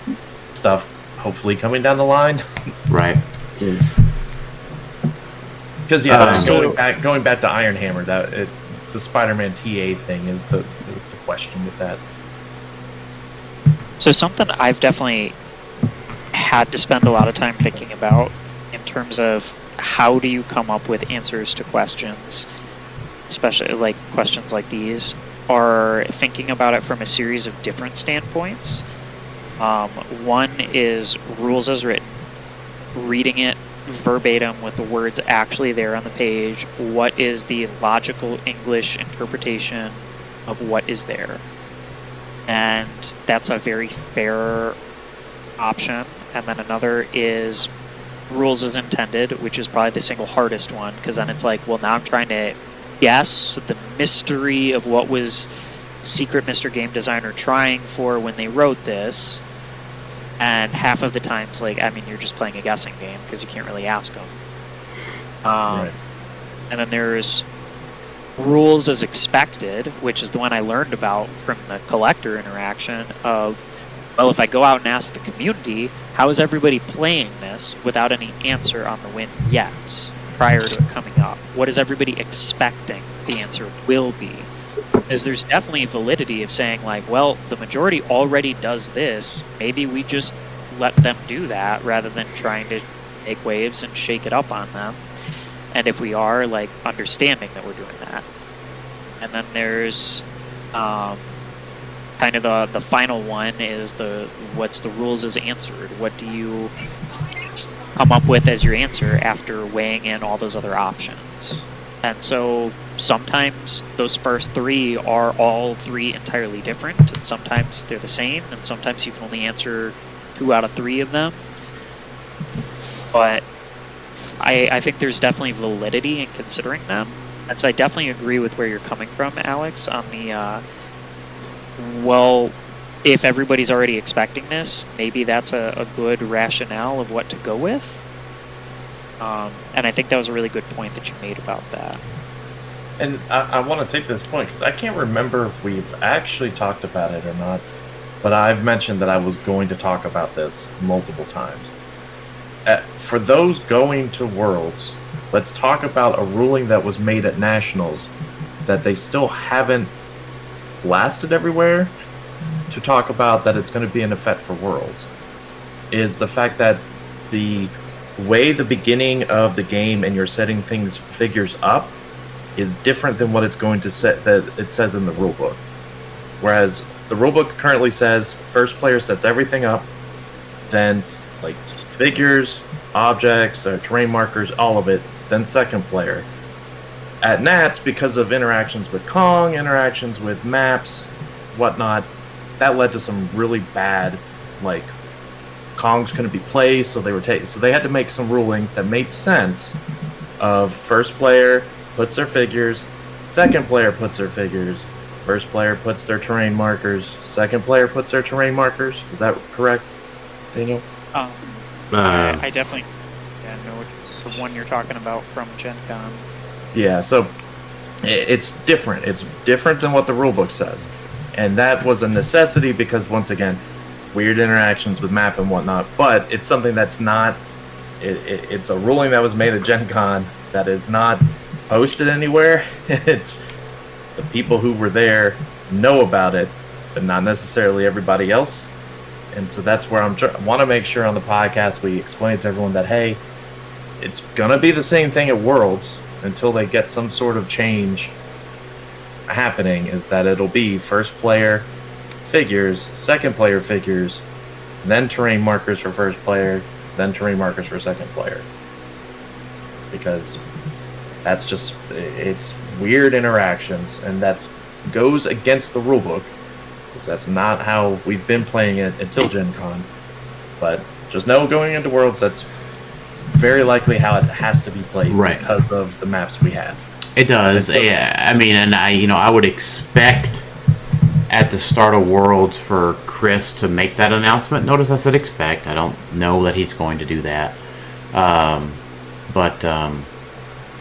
stuff hopefully coming down the line. Right. Because going back to Iron Hammer, the Spider-Man TA thing is the question with that. So something I've definitely had to spend a lot of time thinking about in terms of how do you come up with answers to questions, especially like questions like these, are thinking about it from a series of different standpoints. One is rules as written, reading it verbatim with the words actually there on the page. What is the logical English interpretation of what is there? And that's a very fair option. And then another is rules as intended, which is probably the single hardest one, because then it's like, well, now I'm trying to guess the mystery of what was secret Mr. Game Designer trying for when they wrote this. And half of the times, you're just playing a guessing game because you can't really ask them. Right. And then there's rules as expected, which is the one I learned about from the collector interaction of, well, if I go out and ask the community, how is everybody playing this without any answer on the win yet, prior to it coming up? What is everybody expecting the answer will be? is there's definitely validity of saying, like, well, the majority already does this. Maybe we just let them do that rather than trying to make waves and shake it up on them. And if we are, like, understanding that we're doing that. And then there's kind of the final one is what's the rules as answered? What do you come up with as your answer after weighing in all those other options? And so sometimes those first three are all three entirely different, and sometimes they're the same, and sometimes you can only answer 2 out of 3 of them. But I think there's definitely validity in considering them. And so I definitely agree with where you're coming from, Alex, on the, well, if everybody's already expecting this, maybe that's a good rationale of what to go with. And I think that was a really good point that you made about that. And I want to take this point because I can't remember if we've actually talked about it or not, but I've mentioned that I was going to talk about this multiple times. For those going to Worlds, let's talk about a ruling that was made at Nationals that they still haven't blasted everywhere to talk about that it's going to be in effect for Worlds, is the fact that the way the beginning of the game and you're setting figures up is different than what it's going to set that it says in the rulebook. Whereas the rulebook currently says first player sets everything up, then like figures, objects, terrain markers, all of it, then second player. At Nats, because of interactions with Kong, interactions with maps, whatnot, that led to some really bad, like, Kongs couldn't be placed, so they had to make some rulings that made sense of first player puts their figures, second player puts their figures, first player puts their terrain markers, second player puts their terrain markers. Is that correct, Daniel? I definitely know which the one you're talking about from Gen Con. Yeah, so it's different. It's different than what the rulebook says. And that was a necessity because, once again, weird interactions with map and whatnot. But it's something that's not... It's a ruling that was made at Gen Con that is not posted anywhere. It's the people who were there know about it, but not necessarily everybody else. And so that's where I want to make sure on the podcast we explain to everyone that, hey, it's going to be the same thing at Worlds until they get some sort of change happening, is that it'll be first player figures, second player figures, then terrain markers for first player, then terrain markers for second player. Because that's just, it's weird interactions, and that goes against the rulebook, because that's not how we've been playing it until Gen Con. But just know going into Worlds, that's very likely how it has to be played, right, because of the maps we have. It does. Yeah, I mean, and I would expect at the start of Worlds for Chris to make that announcement. Notice I said expect. I don't know that he's going to do that. But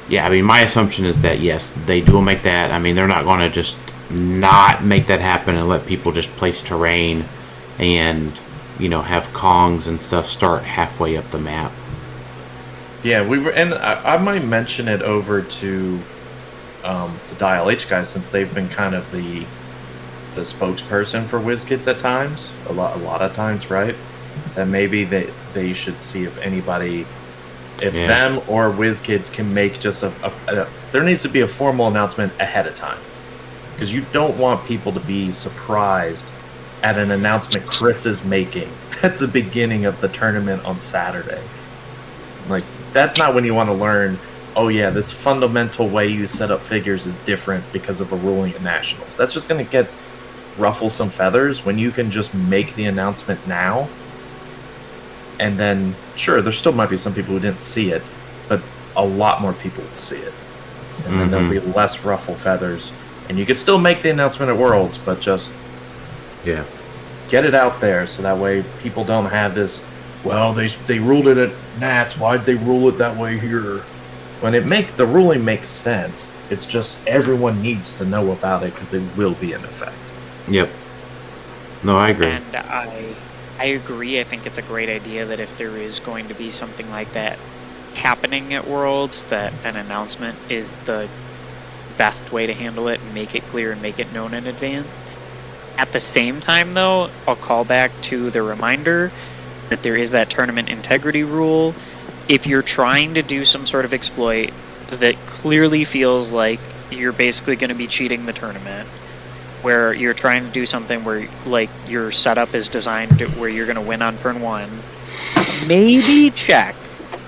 yeah, I mean, my assumption is that, yes, they do make that. I mean, they're not going to just not make that happen and let people just place terrain and, have Kongs and stuff start halfway up the map. Yeah, and I might mention it over to the Dial H guys, since they've been kind of the spokesperson for WizKids at times, a lot of times, right? That maybe they should see if anybody, them or WizKids can make just there needs to be a formal announcement ahead of time, because you don't want people to be surprised at an announcement Chris is making at the beginning of the tournament on Saturday. Like, that's not when you want to learn, oh yeah, this fundamental way you set up figures is different because of a ruling at Nationals. That's just going to ruffle some feathers when you can just make the announcement now. And then, sure, there still might be some people who didn't see it, but a lot more people will see it. And then there'll be less ruffle feathers. And you can still make the announcement at Worlds, but just get it out there so that way people don't have this, well, they ruled it at Nats, why'd they rule it that way here? When the ruling makes sense, it's just everyone needs to know about it because it will be in effect. Yep. No, I agree. And I agree. I think it's a great idea that if there is going to be something like that happening at Worlds, that an announcement is the best way to handle it and make it clear and make it known in advance. At the same time, though, I'll call back to the reminder that there is that tournament integrity rule. If you're trying to do some sort of exploit that clearly feels like you're basically going to be cheating the tournament, where you're trying to do something where, like, your setup is designed where you're going to win on turn 1, maybe check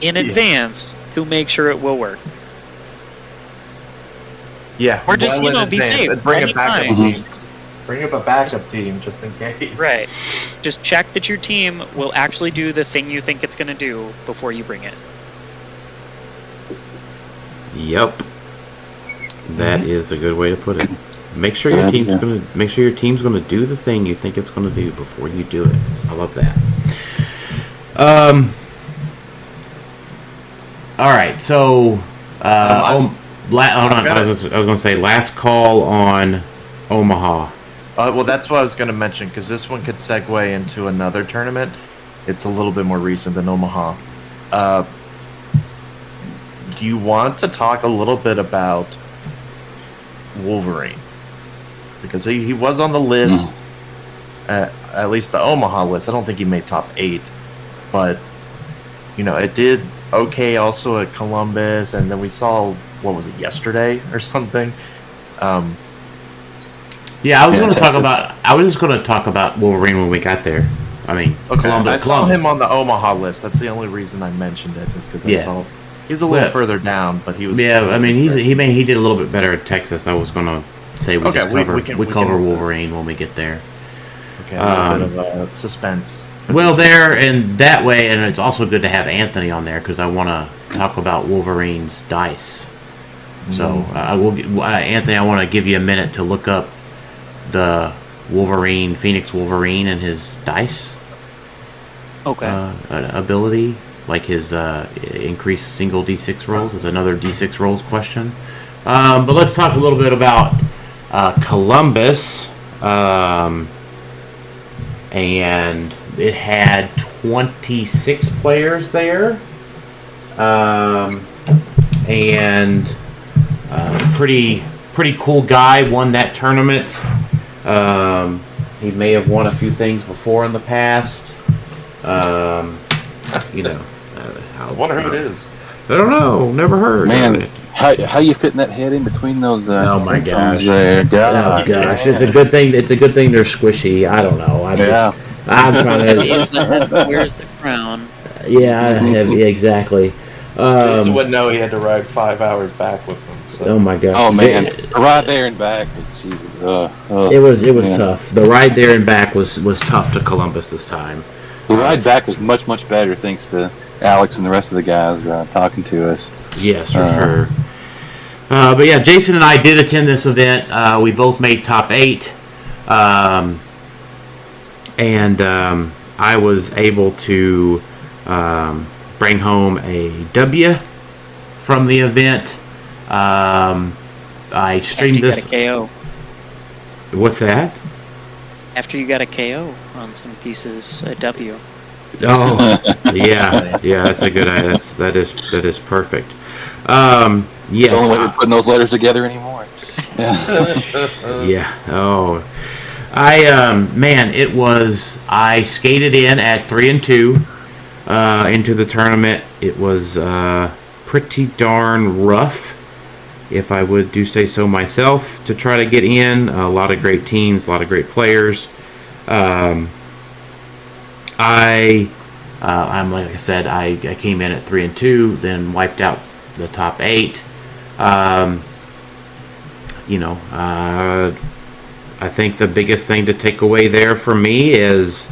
in advance to make sure it will work. Yeah, or just, well be advance, safe. and bring a backup Anytime. team. Bring up a backup team just in case. Right. Just check that your team will actually do the thing you think it's going to do before you bring it. Yep. That is a good way to put it. Make sure your team's gonna do the thing you think it's gonna do before you do it. I love that. All right, so hold on. I was gonna say last call on Omaha. Well, that's what I was going to mention, because this one could segue into another tournament. It's a little bit more recent than Omaha. Do you want to talk a little bit about Wolverine? Because he was on the list, at least the Omaha list. I don't think he made top 8. But, it did okay also at Columbus, and then we saw, what was it, yesterday or something? Yeah, I was just going to talk about Wolverine when we got there. I mean, okay. Columbus. I saw him on the Omaha list. That's the only reason I mentioned it, is because I saw he's a little further down, but he was. Yeah, I mean, he did a little bit better at Texas. I was going to say we cover Wolverine when we get there. Okay, a little bit of suspense. Well, there and that way, and it's also good to have Anthony on there because I want to talk about Wolverine's dice. So Anthony, I want to give you a minute to look up the Phoenix Wolverine and his dice ability, like his increased single D6 rolls. Is another D6 rolls question. But let's talk a little bit about Columbus, and it had 26 players there, and pretty cool guy won that tournament. He may have won a few things before in the past. I wonder who it is. I don't know. Never heard. Man, how you fitting that head in between those? Oh my gosh! There, oh gosh! It's a good thing. It's a good thing they're squishy. I don't know. I'm trying to. Where's the crown? Yeah, exactly. Jason wouldn't know he had to ride 5 hours back with him. So. Oh my gosh! Oh man, the ride there and back was Jesus. It was tough. The ride there and back was tough to Columbus this time. The ride back was much better thanks to Alex and the rest of the guys talking to us. Yes, for sure. But yeah, Jason and I did attend this event. We both made top 8, and I was able to bring home a W from the event. I streamed this. Got a KO. What's that? After you got a KO on some pieces, a W. Oh, yeah, that's a good idea. That is perfect. Yes. It's the only way we're putting those letters together anymore. Yeah. Oh, I skated in at 3-2 into the tournament. It was pretty darn rough, if I would do say so myself, to try to get in. A lot of great teams, a lot of great players. I'm like I said, I came in at 3-2, then wiped out the top 8. I think the biggest thing to take away there for me is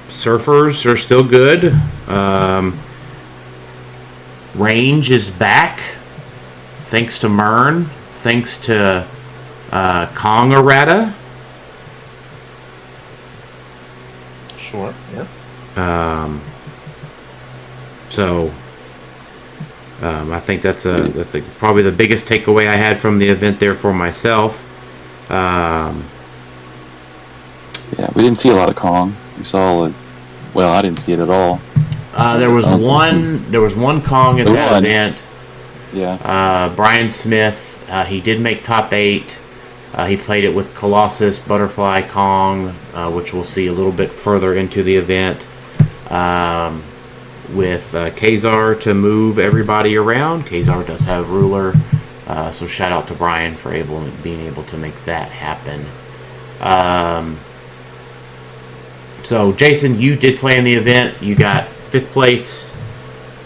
surfers are still good. Range is back, thanks to Mern, thanks to Kong Errata. Sure, yeah. I think that's probably the biggest takeaway I had from the event there for myself. Yeah, we didn't see a lot of Kong. We saw it. Well, I didn't see it at all. There was one Kong at that event. Yeah. Brian Smith, he did make top 8. He played it with Colossus, Butterfly, Kong, which we'll see a little bit further into the event, with Kazar to move everybody around. Kazar does have ruler, so shout out to Brian for being able to make that happen. So Jason, you did play in the event. You got 5th place.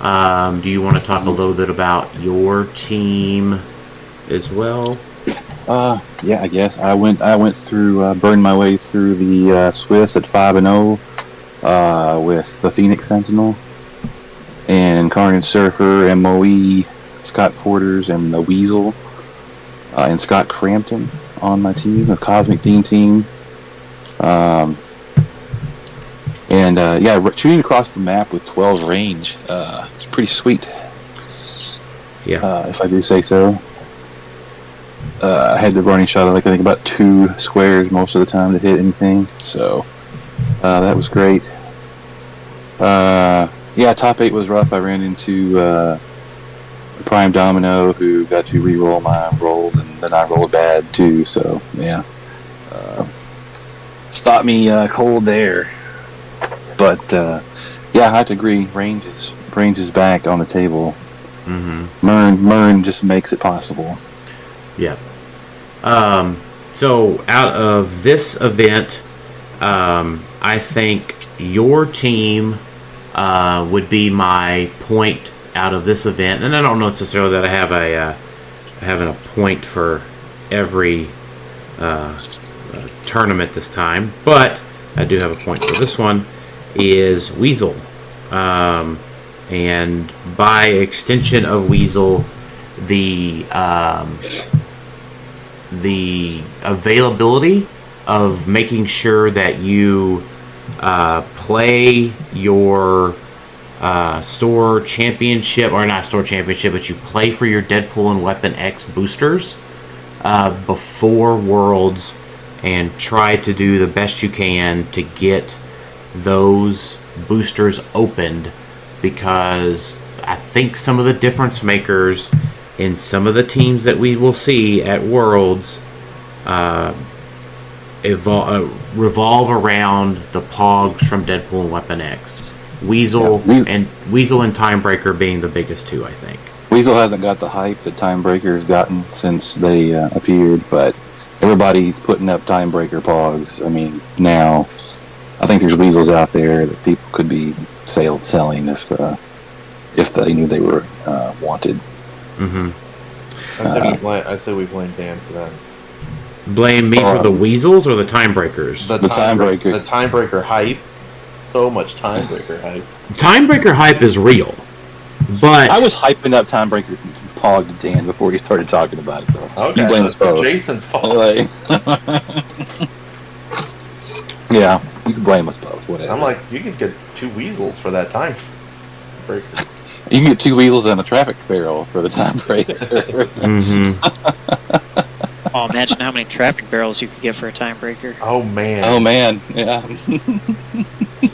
Do you want to talk a little bit about your team as well? Yeah, I guess I went through, burned my way through the Swiss at 5-0 with the Phoenix Sentinel and Carnage Surfer, MOE, Scott Porters, and the Weasel, and Scott Crampton on my team, the Cosmic Theme team. Shooting across the map with 12 range, it's pretty sweet. Yeah. If I do say so. I had the running shot of I think about 2 squares most of the time to hit anything, so that was great. Top 8 was rough. I ran into Prime Domino, who got to re-roll my rolls, and then I rolled bad too. So yeah, stopped me cold there. But I have to agree. Range is back on the table. Mm-hmm. Mern just makes it possible. Yeah. So out of this event, I think your team would be my point out of this event, and I don't know necessarily that I have a point for every tournament this time, but I do have a point for this one. Is Weasel, and by extension of Weasel, the availability of making sure that you play your store championship, or not store championship, but you play for your Deadpool and Weapon X boosters before Worlds, and try to do the best you can to get those boosters opened, because I think some of the difference makers in some of the teams that we will see at Worlds revolve around the Pogs from Deadpool and Weapon X. Weasel and Timebreaker being the biggest two, I think. Weasel hasn't got the hype that Timebreaker has gotten since they appeared, but everybody's putting up Timebreaker Pogs. I mean, now I think there's Weasels out there that people could be selling if they knew they were wanted. Mm-hmm. I say we blame Dan for that. Blame me for the Weasels or the Timebreakers? The Timebreaker. The Timebreaker hype. So much Timebreaker hype. Timebreaker hype is real, but I was hyping up Timebreaker Pog to Dan before he started talking about it. So okay, you blame us both. Jason's fault. Yeah, you can blame us both. Whatever. I'm like, you could get 2 Weasels for that Timebreaker. You can get 2 Weasels and a traffic barrel for the Timebreaker. Mm-hmm. Oh, imagine how many traffic barrels you could get for a Timebreaker. Oh man. Yeah.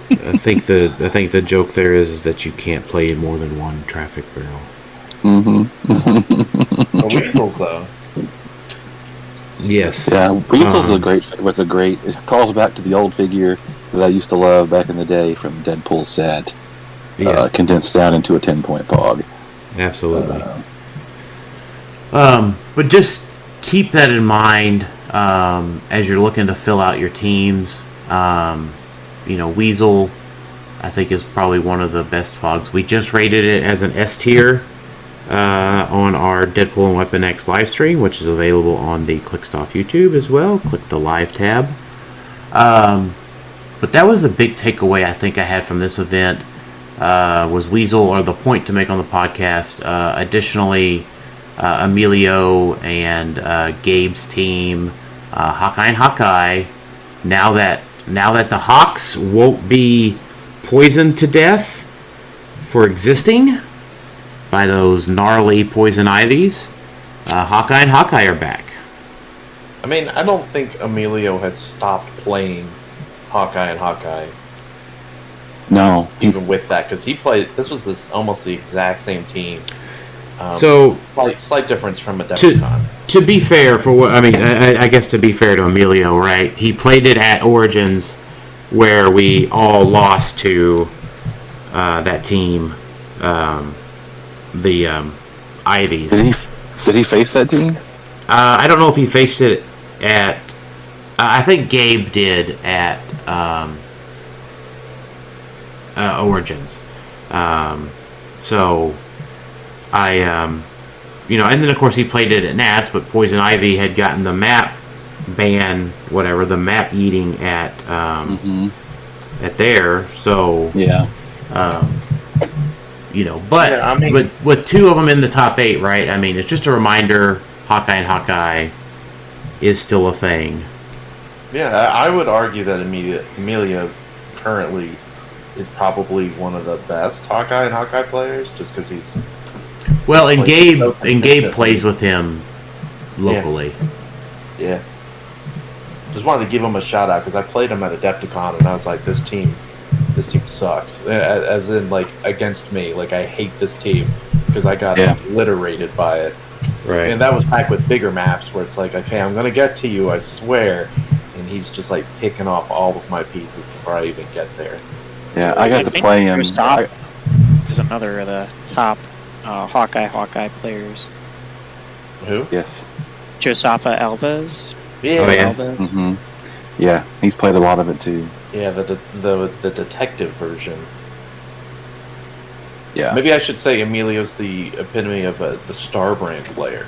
I think the joke there is that you can't play more than one traffic barrel. Mm-hmm. The Weasels though. Yes. Yeah, Weasels was a great. It calls back to the old figure that I used to love back in the day from Deadpool's set. Yeah. Condensed down into a 10-point Pog. Absolutely. But just keep that in mind as you're looking to fill out your teams. Weasel, I think, is probably one of the best Pogs. We just rated it as an S tier on our Deadpool and Weapon X live stream, which is available on the Clixed Off YouTube as well. Click the live tab. But that was the big takeaway I think I had from this event, was Weasel, or the point to make on the podcast. Additionally, Emilio and Gabe's team, Hawkeye and Hawkeye, now that the Hawks won't be poisoned to death for existing by those gnarly poison ivies, Hawkeye and Hawkeye are back. I mean, I don't think Emilio has stopped playing Hawkeye and Hawkeye. No, even with that, because he played. This was almost the exact same team So slight difference from Adepticon. To be fair, for what I mean, I guess to be fair to Emilio, right? He played it at Origins, where we all lost to that team, the Ivies. Did he face that team? I don't know if he faced it at. I think Gabe did at Origins. So I, and then of course he played it at Nats, but Poison Ivy had gotten the map ban, whatever, the map eating at at there. So yeah. But yeah, I mean, with two of them in the top 8, right? I mean, it's just a reminder. Hawkeye is still a thing. Yeah, I would argue that Emilio currently is probably one of the best Hawkeye players, just because he's. Well, and Gabe plays with him locally. Yeah. Just wanted to give him a shout out because I played him at Adepticon and I was like, this team sucks. As in, like, against me. Like, I hate this team because I got obliterated by it. Right. And that was back with bigger maps where it's like, okay, I'm gonna get to you, I swear. And he's just like picking off all of my pieces before I even get there. Yeah, I got to play him. Is another of the top Hawkeye players. Who? Yes. Josafa Alves. Yeah. Oh, yeah. Alves. Mm-hmm. Yeah, he's played a lot of it too. Yeah, the detective version. Yeah. Maybe I should say Emilio's the epitome of the Star Brand player.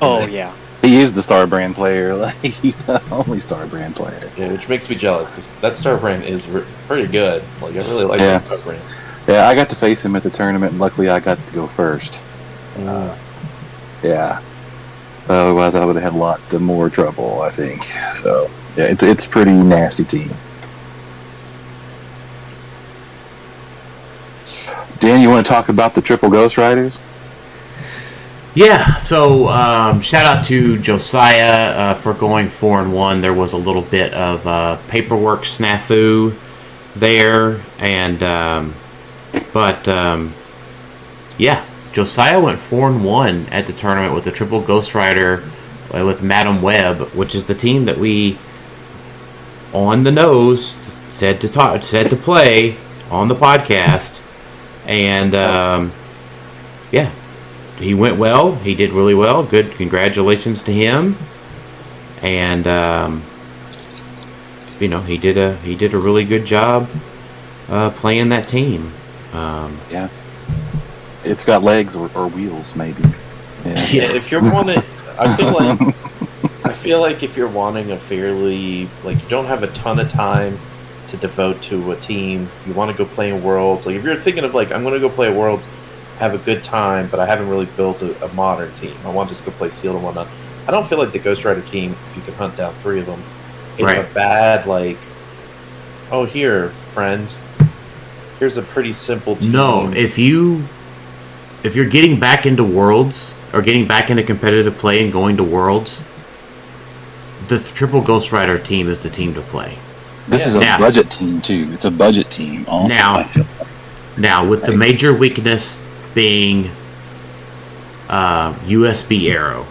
Oh, yeah. He is the Star Brand player. Like, he's the only Star Brand player. Yeah, which makes me jealous because that Star Brand is pretty good. Like, I really like that Star Brand. Yeah, I got to face him at the tournament, and luckily I got to go first. Yeah. Otherwise, I would have had a lot more trouble, I think. So, yeah, it's a pretty nasty team. Dan, you want to talk about the Triple Ghost Riders? Yeah, so shout out to Josiah for going 4-1. There was a little bit of paperwork snafu there, and yeah, Josiah went 4-1 at the tournament with the Triple Ghost Rider with Madam Web, which is the team that we on the nose said to play on the podcast, and yeah. He went well. He did really well. Good. Congratulations to him. And he did a really good job playing that team. Yeah. It's got legs or wheels, maybe. Yeah. If you're wanting, I feel like if you're wanting a fairly, like, you don't have a ton of time to devote to a team, you want to go play in Worlds. Like, if you're thinking of, like, I'm going to go play at Worlds, have a good time, but I haven't really built a modern team. I want to just go play Sealed and whatnot. I don't feel like the Ghost Rider team, if you can hunt down 3 of them, is a bad, like, oh, here, friend, here's a pretty simple team. No, if you're getting back into Worlds, or getting back into competitive play and going to Worlds, the Triple Ghost Rider team is the team to play. This is a budget team, too. It's a budget team, also, I feel like. Now, with the major weakness being USB arrow.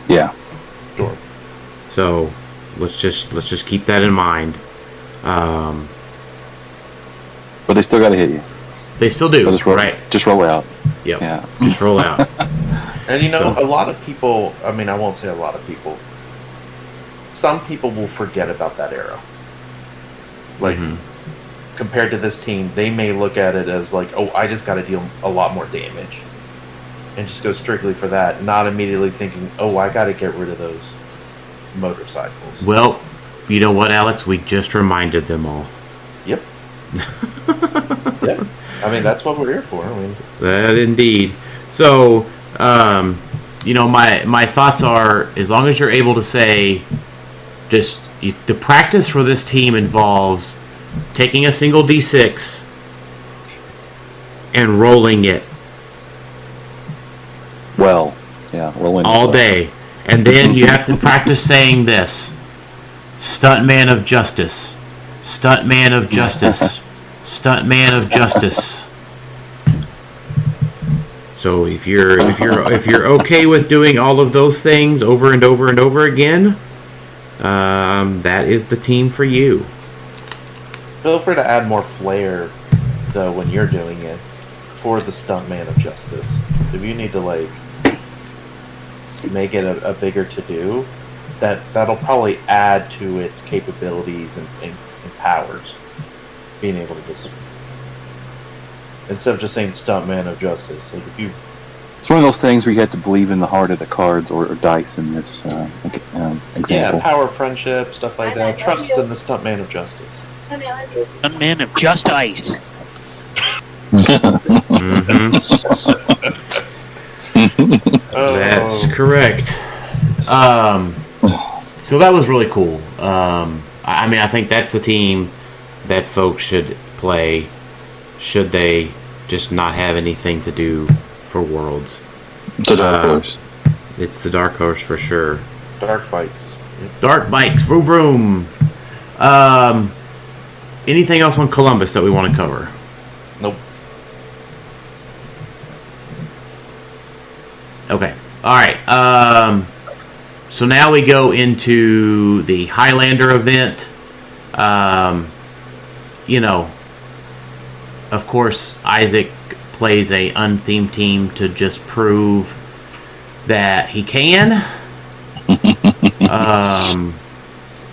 Yeah. Sure. So let's just keep that in mind. But they still got to hit you. They still do. Right. Just roll out. Yep. Yeah. Just roll out. And a lot of people, I mean, I won't say a lot of people, some people will forget about that arrow. Like, compared to this team, they may look at it as like, oh, I just got to deal a lot more damage. And just go strictly for that, not immediately thinking, oh, I got to get rid of those motorcycles. Well, you know what, Alex? We just reminded them all. Yep. Yep. I mean, that's what we're here for. I mean, that indeed. So, my thoughts are, as long as you're able to say, just the practice for this team involves taking a single D6 and rolling it. Rolling all day. And then you have to practice saying this: Stuntman of Justice. Stuntman of Justice. Stuntman of Justice. So if you're okay with doing all of those things over and over and over again, that is the team for you. Feel free to add more flair, though, when you're doing it for the Stuntman of Justice. If you need to like make it a bigger to-do, that'll probably add to its capabilities and powers. Being able to just, instead of just saying Stuntman of Justice, like if you. It's one of those things where you have to believe in the heart of the cards or dice in this example. Yeah, power, friendship, stuff like that. Trust in the Stuntman of Justice. Stuntman of Just Ice. That's correct. So that was really cool. I mean, I think that's the team that folks should play should they just not have anything to do for Worlds. It's a dark horse. It's the dark horse for sure. Dark bikes. Dark bikes, vroom vroom. Anything else on Columbus that we want to cover? Nope. Okay. All right. So now we go into the Highlander event. You know, of course, Isaac plays a unthemed team to just prove that he can.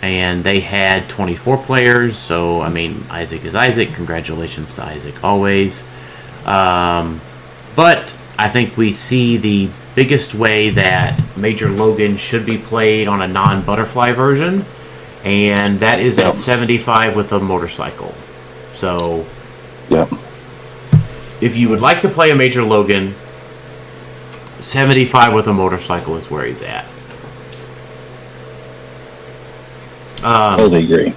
And they had 24 players, so I mean, Isaac is Isaac. Congratulations to Isaac always. But I think we see the biggest way that Major Logan should be played on a non-butterfly version, and that is at 75 with a motorcycle. So, if you would like to play a Major Logan, 75 with a motorcycle is where he's at. Totally agree.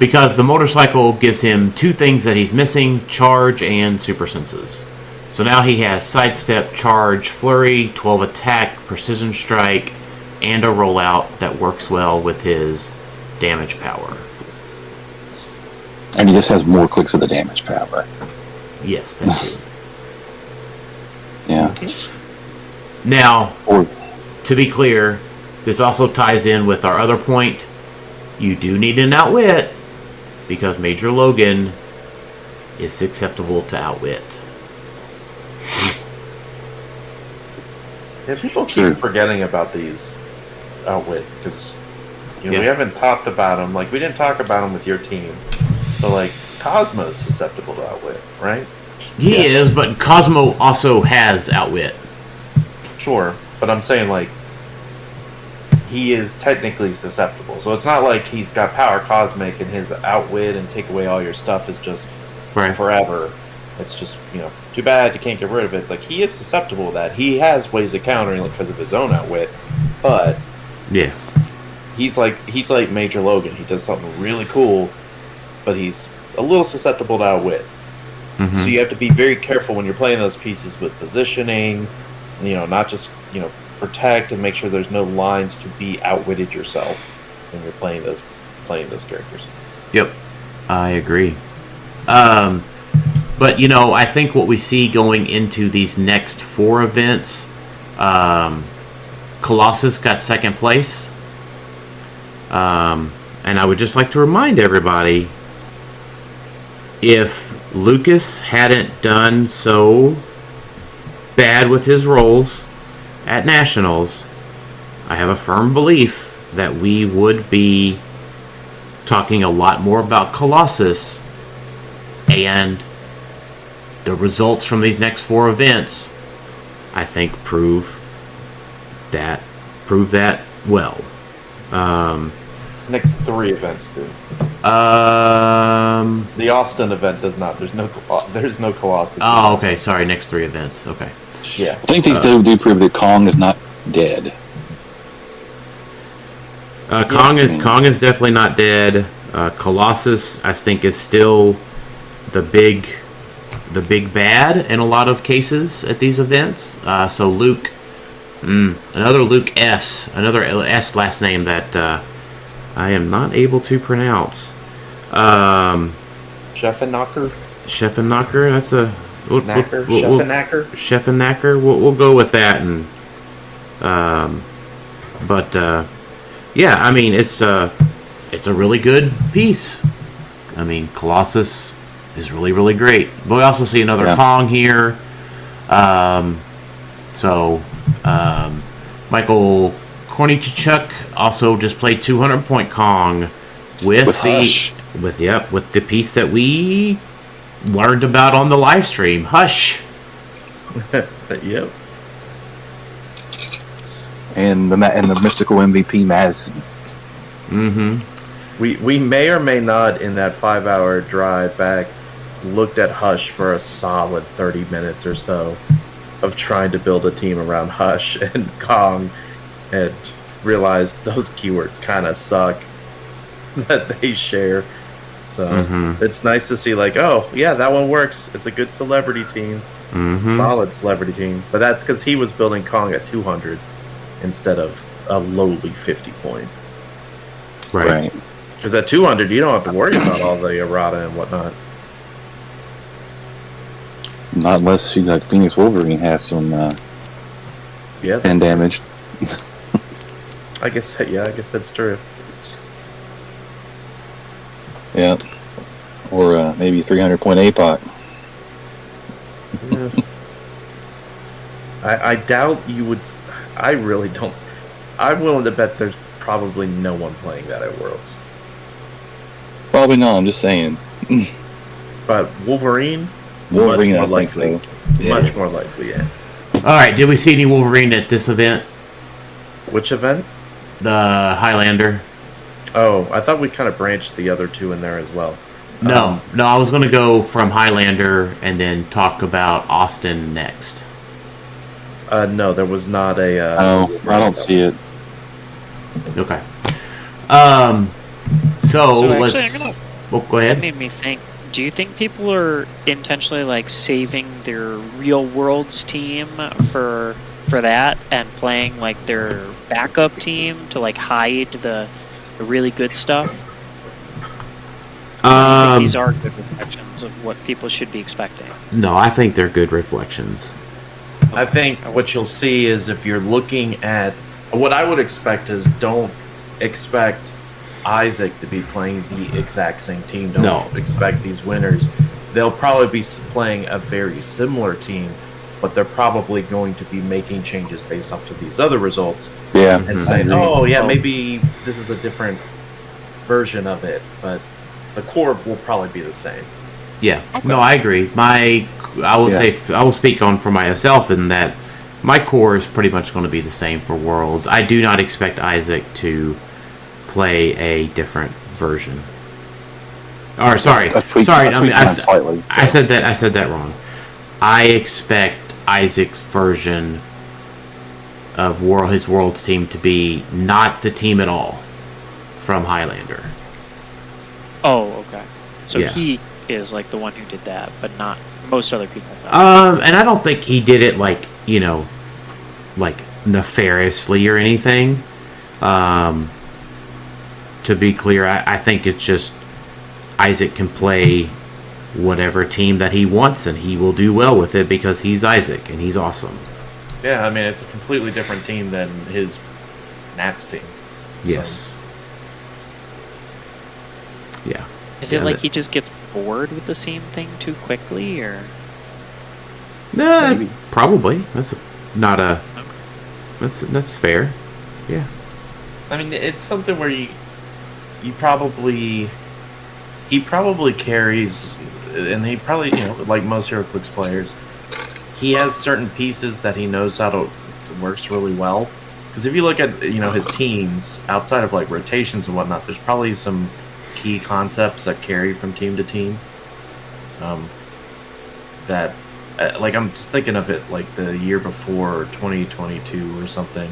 Because the motorcycle gives him two things that he's missing: charge and super senses. So now he has sidestep, charge, flurry, 12 attack, precision strike, and a rollout that works well with his damage power. And he just has more clicks of the damage power. Yes, that's it. Yeah. Now, to be clear, this also ties in with our other point. You do need an outwit, because Major Logan is susceptible to outwit. Yeah, people keep forgetting about these outwit, because we haven't talked about them. Like, we didn't talk about them with your team. So, like, Cosmo's susceptible to outwit, right? He is, but Cosmo also has outwit. Sure, but I'm saying, like, he is technically susceptible. So it's not like he's got power cosmic and his outwit and take away all your stuff is just forever. It's just, too bad you can't get rid of it. It's like, he is susceptible to that. He has ways of countering it because of his own outwit, but he's like Major Logan. He does something really cool, but he's a little susceptible to outwit. Mm-hmm. So you have to be very careful when you're playing those pieces with positioning, not just, protect and make sure there's no lines to be outwitted yourself when you're playing those characters. Yep, I agree. But I think what we see going into these next 4 events, Colossus got second place, and I would just like to remind everybody, if Lucas hadn't done so bad with his rolls at Nationals, I have a firm belief that we would be talking a lot more about Colossus, and the results from these next 4 events, I think, prove that well. Next 3 events do. The Austin event does not. There's no Colossus. Oh, okay. Sorry, next 3 events. Okay. Yeah. I think these do prove that Kong is not dead. Kong is definitely not dead. Colossus, I think, is still the big bad in a lot of cases at these events. So Luke, another Luke S, another S last name that I am not able to pronounce. Scheffenacher. Scheffenacher. Chef and Knacker. We'll go with that, and yeah, I mean it's a really good piece. I mean, Colossus is really, really great. But we also see another Kong here. Michael Kornichuk also just played 200-point Kong with the piece that we learned about on the live stream, Hush. Yep. And the mystical MVP Madison. Mm-hmm. We may or may not, in that 5-hour drive back, looked at Hush for a solid 30 minutes or so of trying to build a team around Hush and Kong, and realized those keywords kind of suck that they share. So it's nice to see, like, oh yeah, that one works. It's a good celebrity team, solid celebrity team. But that's because he was building Kong at 200 instead of a lowly 50-point. Right. Because at 200, you don't have to worry about all the errata and whatnot. Not unless Phoenix Wolverine has some 10 damage. I guess that's true. Yeah. Or maybe 300-point APOC. Yeah. I doubt you would. I really don't. I'm willing to bet there's probably no one playing that at Worlds. Probably not, I'm just saying. But Wolverine, I think so. Yeah. Much more likely, yeah. Alright, did we see any Wolverine at this event? Which event? The Highlander. Oh, I thought we kind of branched the other two in there as well. No, I was going to go from Highlander and then talk about Austin next. No, there was not a... I don't see it. Okay. So let's... actually, go ahead. That made me think, do you think people are intentionally like saving their real worlds team for that and playing like their backup team to like hide the really good stuff? I think these are good reflections of what people should be expecting. No, I think they're good reflections. I think what you'll see is, if you're looking at... What I would expect is, don't expect Isaac to be playing the exact same team. Don't expect these winners. They'll probably be playing a very similar team, but they're probably going to be making changes based off of these other results. Yeah. And saying, oh yeah, maybe this is a different version of it, but the core will probably be the same. Yeah. Okay. No, I agree. I will speak on for myself in that my core is pretty much going to be the same for Worlds. I do not expect Isaac to play a different version. Or sorry. I said that wrong. I expect Isaac's version of his Worlds team to be not the team at all from Highlander. Oh, okay. So he is like the one who did that, but not most other people. And I don't think he did it like nefariously or anything. To be clear, I think it's just Isaac can play whatever team that he wants, and he will do well with it because he's Isaac and he's awesome. Yeah, I mean, it's a completely different team than his Nats team. Yes. Yeah. Is it like he just gets bored with the same thing too quickly, or? Nah, probably. That's not a. That's fair. Yeah. I mean, it's something where he probably carries, and he probably, like most HeroClix players, he has certain pieces that he knows how to works really well. Because if you look at his teams outside of like rotations and whatnot, there's probably some key concepts that carry from team to team. That like I'm just thinking of it like the year before 2022 or something.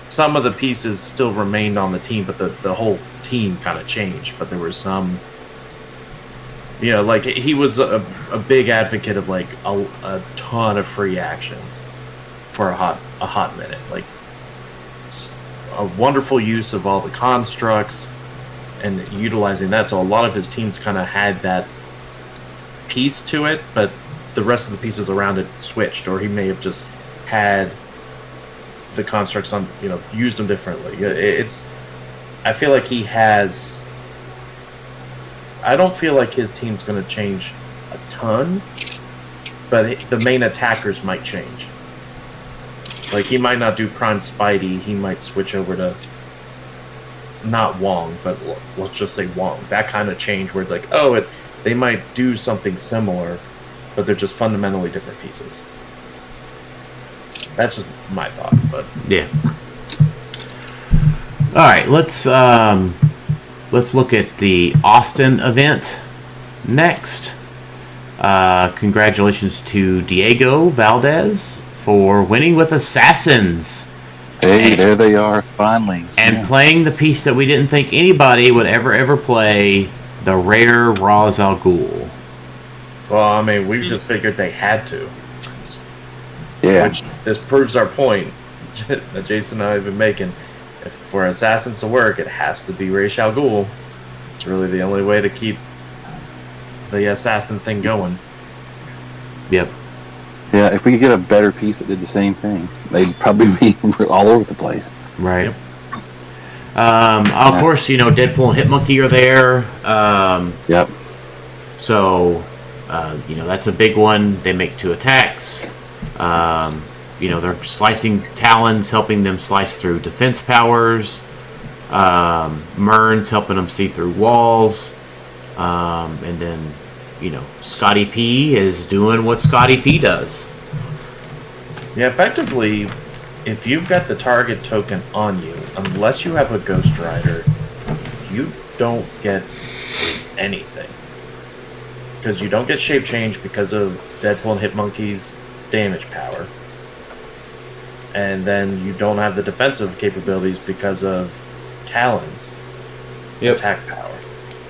Some of the pieces still remained on the team, but the whole team kind of changed. But there were some, like he was a big advocate of like a ton of free actions for a hot minute. Like a wonderful use of all the constructs and utilizing that. So a lot of his teams kind of had that piece to it, but the rest of the pieces around it switched, or he may have just had the constructs on, used them differently. I feel like he has. I don't feel like his team's going to change a ton, but the main attackers might change. Like, he might not do Prime Spidey, he might switch over to not Wong, but let's just say Wong. That kind of change where it's like, they might do something similar, but they're just fundamentally different pieces. That's just my thought, but yeah. All right, let's look at the Austin event next. Congratulations to Diego Valdez for winning with Assassins. Hey, there they are, finally. And playing the piece that we didn't think anybody would ever play, the rare Ra's al Ghul. Well, I mean, we just figured they had to. Yeah. Which, this proves our point that Jason and I have been making. For Assassins to work, it has to be Ra's al Ghul. It's really the only way to keep the Assassin thing going. Yep. Yeah, if we could get a better piece that did the same thing, they'd probably be all over the place. Right. Yep. Of course, Deadpool and Hitmonkey are there. Yep. So, that's a big one. They make 2 attacks. They're slicing talons, helping them slice through defense powers. Mern's helping them see through walls. And then, Scotty P is doing what Scotty P does. Yeah, effectively, if you've got the target token on you, unless you have a Ghost Rider, you don't get anything. Because you don't get shape change because of Deadpool and Hitmonkey's damage power. And then you don't have the defensive capabilities because of Talon's attack power.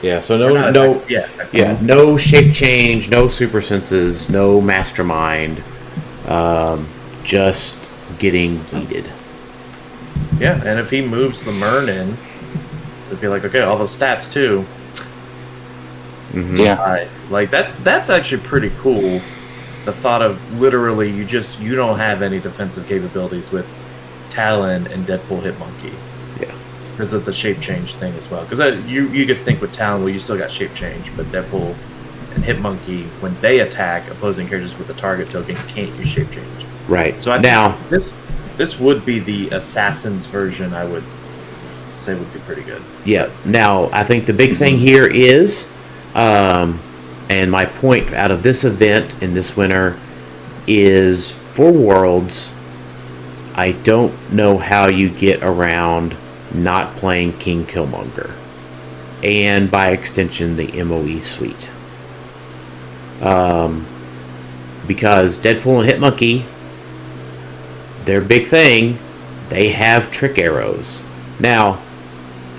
Yeah, so no shape change, no super senses, no mastermind, just getting yeeted. Yeah, and if he moves the Mern in, it'd be like, okay, all those stats too. Mm-hmm. Yeah, like that's actually pretty cool. The thought of literally you don't have any defensive capabilities with Talon and Deadpool Hitmonkey. Yeah. Because of the shape change thing as well. Because you could think with Talon, well, you still got shape change, but Deadpool and Hitmonkey, when they attack opposing characters with a target token, can't use shape change. Right. So I think this would be the Assassin's version. I would say would be pretty good. Yeah. Now I think the big thing here is, and my point out of this event in this winter is for Worlds. I don't know how you get around not playing King Killmonger, and by extension the MOE suite, because Deadpool and Hitmonkey, their big thing, they have trick arrows. Now,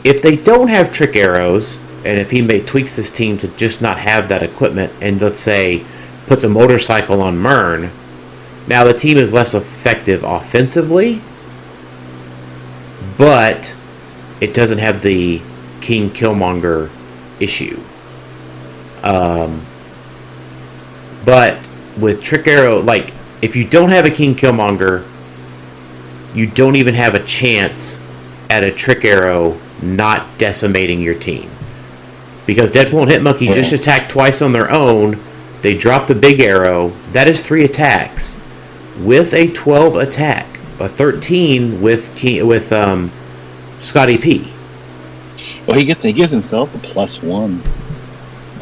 if they don't have trick arrows, and if he tweaks this team to just not have that equipment, and let's say puts a motorcycle on Mern, now the team is less effective offensively, but it doesn't have the King Killmonger issue. But with Trick Arrow, like, if you don't have a King Killmonger, you don't even have a chance at a Trick Arrow not decimating your team. Because Deadpool and Hitmonkey just attack twice on their own, they drop the big arrow, that is 3 attacks. With a 12 attack, a 13 with Scotty P. Well, he gives himself a +1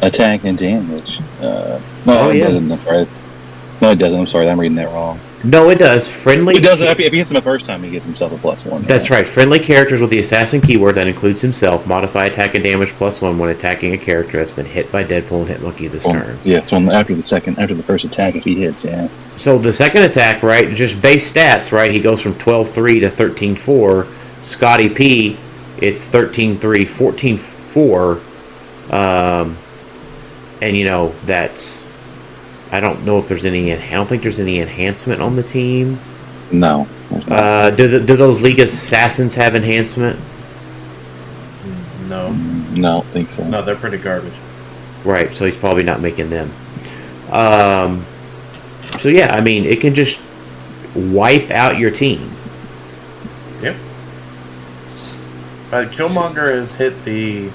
attack and damage. It doesn't. Right? No, it doesn't. I'm sorry, I'm reading that wrong. No, it does. Friendly. It does. If he hits him the first time, he gives himself a +1. That's right. Friendly characters with the assassin keyword that includes himself modify attack and damage +1 when attacking a character that's been hit by Deadpool and Hitmonkey this turn. Yeah, so after the first attack, if he hits, yeah. So the second attack, right? Just base stats, right? He goes from 12-3 to 13-4. Scotty P, it's 13-3, 14-4. And that's. I don't know if there's any. I don't think there's any enhancement on the team. No. Do those League Assassins have enhancement? No. No, I don't think so. No, they're pretty garbage. Right, so he's probably not making them. So yeah, I mean, it can just wipe out your team. Yep. Killmonger has hit the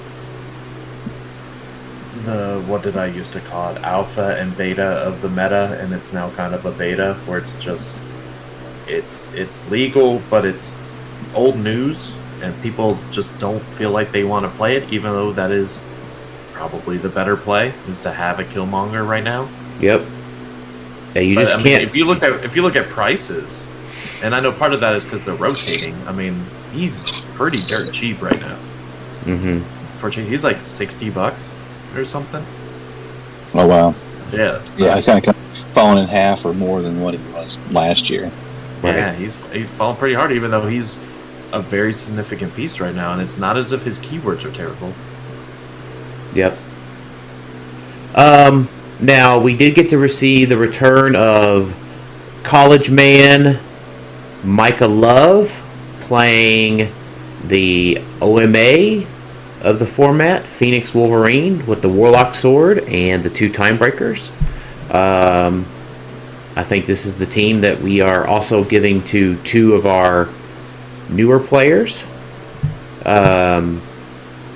what did I used to call it, alpha and beta of the meta, and it's now kind of a beta where it's just it's legal, but it's old news, and people just don't feel like they want to play it, even though that is probably the better play, is to have a Killmonger right now. Yep. Yeah, you just can't. Mean, if you look at prices, and I know part of that is because they're rotating. I mean, he's pretty dirt cheap right now. Mm-hmm. He's like $60 or something. Oh wow. Yeah. Yeah, he's kind of fallen in half or more than what he was last year. Right. Yeah, he's fallen pretty hard, even though he's a very significant piece right now, and it's not as if his keywords are terrible. Yep. Now, we did get to receive the return of College Man Micah Love playing the OMA of the format, Phoenix Wolverine, with the Warlock Sword and the 2 Timebreakers. I think this is the team that we are also giving to 2 of our newer players,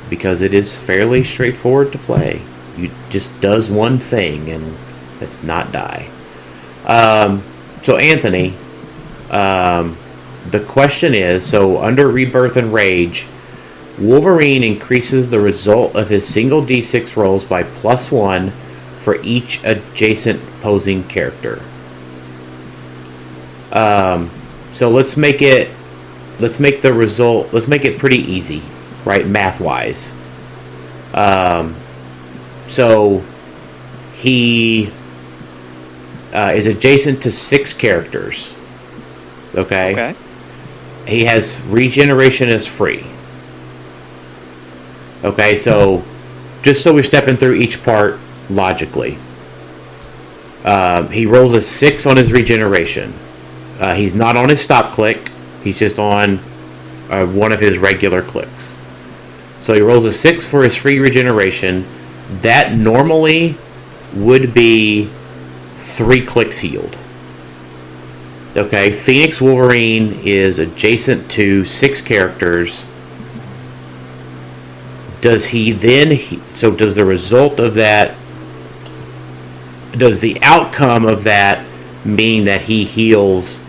because it is fairly straightforward to play. You just does one thing, and that's not die. So Anthony, the question is, so under Rebirth and Rage, Wolverine increases the result of his single D6 rolls by +1 for each adjacent opposing character. So let's make it pretty easy, right, math-wise. So he is adjacent to 6 characters. Okay. He has regeneration as free. Okay, so just so we're stepping through each part logically. He rolls a 6 on his regeneration. He's not on his stop click. He's just on one of his regular clicks. So he rolls a 6 for his free regeneration. That normally would be 3 clicks healed. Okay, Phoenix Wolverine is adjacent to 6 characters. Does he then... So does the result of that... Does the outcome of that mean that he heals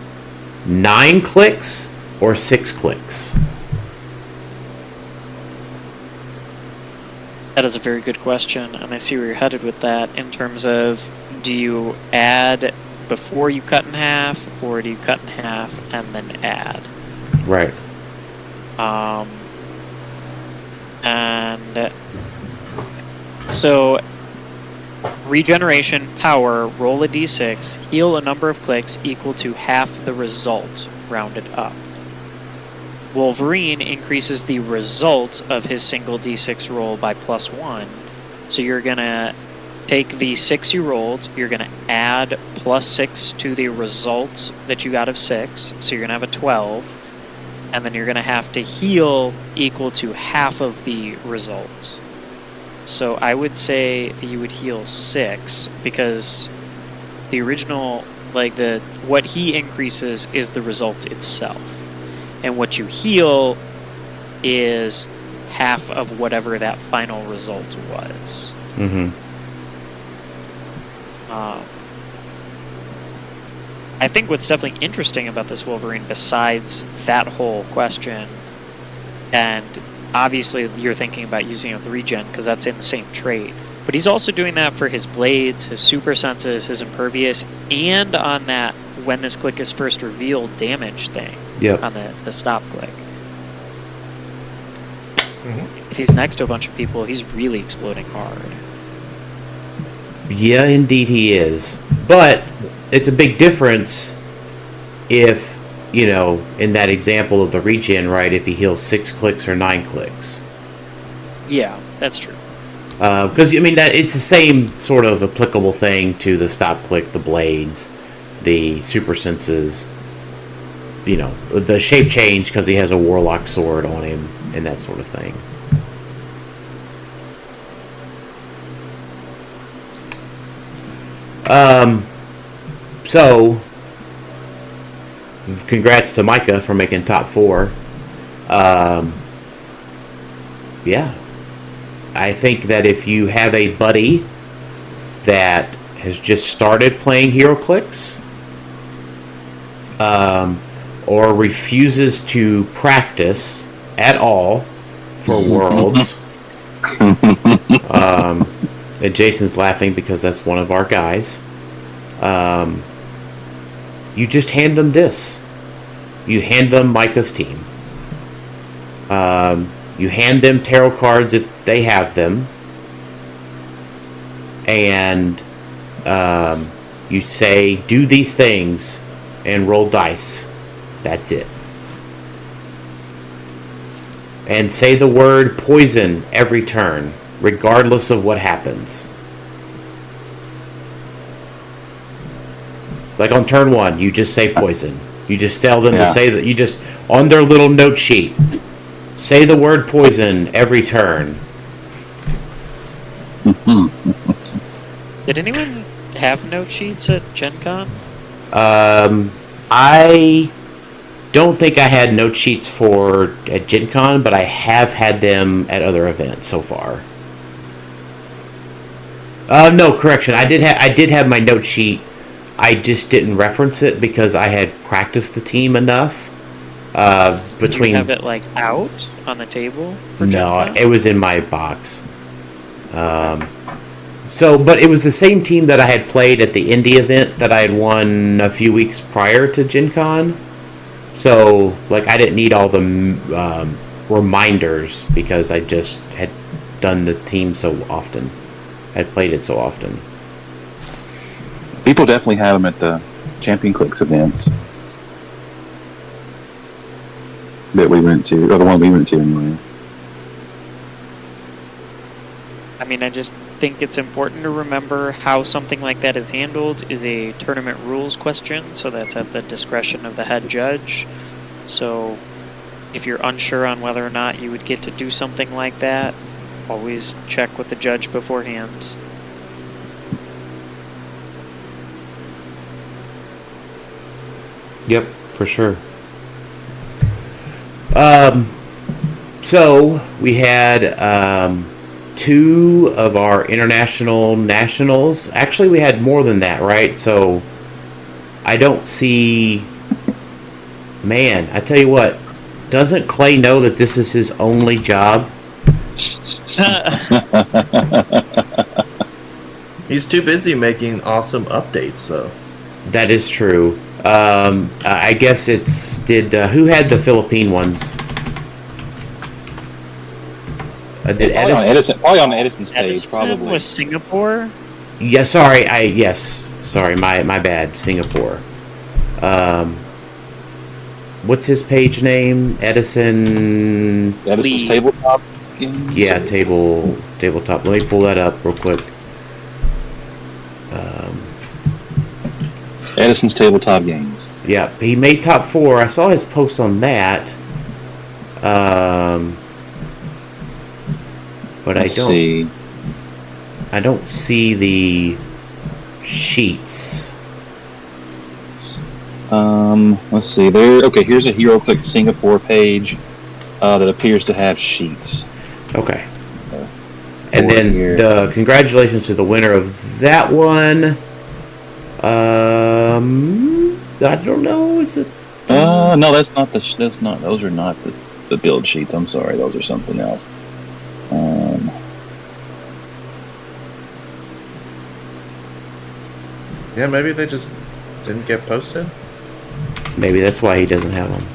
9 clicks or 6 clicks? That is a very good question, and I see where you're headed with that in terms of, do you add before you cut in half, or do you cut in half and then add? Right. And so regeneration, power, roll a d6, heal a number of clicks equal to half the result, rounded up. Wolverine increases the result of his single d6 roll by +1. So you're going to take the 6 you rolled, you're going to add +6 to the result that you got of 6, so you're going to have a 12, and then you're going to have to heal equal to half of the result. So I would say you would heal 6, because the original, what he increases is the result itself. And what you heal is half of whatever that final result was. Mm-hmm. I think what's definitely interesting about this Wolverine, besides that whole question, and obviously you're thinking about using it with regen because that's in the same trait, but he's also doing that for his blades, his super senses, his impervious, and on that when this click is first revealed damage thing. Yep. On the stop click. Mm-hmm. If he's next to a bunch of people, he's really exploding hard. Yeah, indeed he is. But it's a big difference if, in that example of the regen, right, if he heals 6 clicks or 9 clicks. Yeah, that's true. Because, that it's the same sort of applicable thing to the stop click, the blades, the super senses, the shape change because he has a warlock sword on him and that sort of thing. So, congrats to Micah for making top 4. Yeah. I think that if you have a buddy that has just started playing HeroClix, or refuses to practice at all for Worlds, and Jason's laughing because that's one of our guys, you just hand them this. You hand them Micah's team. You hand them tarot cards if they have them. And you say, do these things and roll dice. That's it. And say the word poison every turn, regardless of what happens. Like on turn 1, you just say poison. You just tell them to say that. You just, on their little note sheet, say the word poison every turn. Did anyone have note sheets at Gen Con? I don't think I had note sheets at Gen Con, but I have had them at other events so far. No, correction. I did have my note sheet. I just didn't reference it because I had practiced the team enough. Did you have it like out on the table? No, it was in my box. But it was the same team that I had played at the indie event that I had won a few weeks prior to Gen Con. So, like, I didn't need all the reminders because I just had done the team so often. I'd played it so often. People definitely have them at the Champion Clix events that we went to, or the one we went to anyway. I mean, I just think it's important to remember how something like that is handled is a tournament rules question, so that's at the discretion of the head judge. So if you're unsure on whether or not you would get to do something like that, always check with the judge beforehand. Yep, for sure. So we had 2 of our international nationals. Actually, we had more than that, right? So I don't see. Man, I tell you what. Doesn't Clay know that this is his only job? He's too busy making awesome updates, though. That is true. I guess it's who had the Philippine ones? Did Edison? Probably on Edison's page, Edison probably. was Singapore? Yeah, sorry. Sorry. My bad. Singapore. What's his page name? Edison's Lee. Tabletop games? Yeah, tabletop. Let me pull that up real quick. Edison's Tabletop Games. Yeah, he made top 4. I saw his post on that. But I don't see the sheets. Let's see. Here's a HeroClix Singapore page that appears to have sheets. Okay. And then the congratulations to the winner of that one. I don't know. Is it? No, that's not. Those are not the build sheets. I'm sorry. Those are something else. Yeah, maybe they just didn't get posted. Maybe that's why he doesn't have them.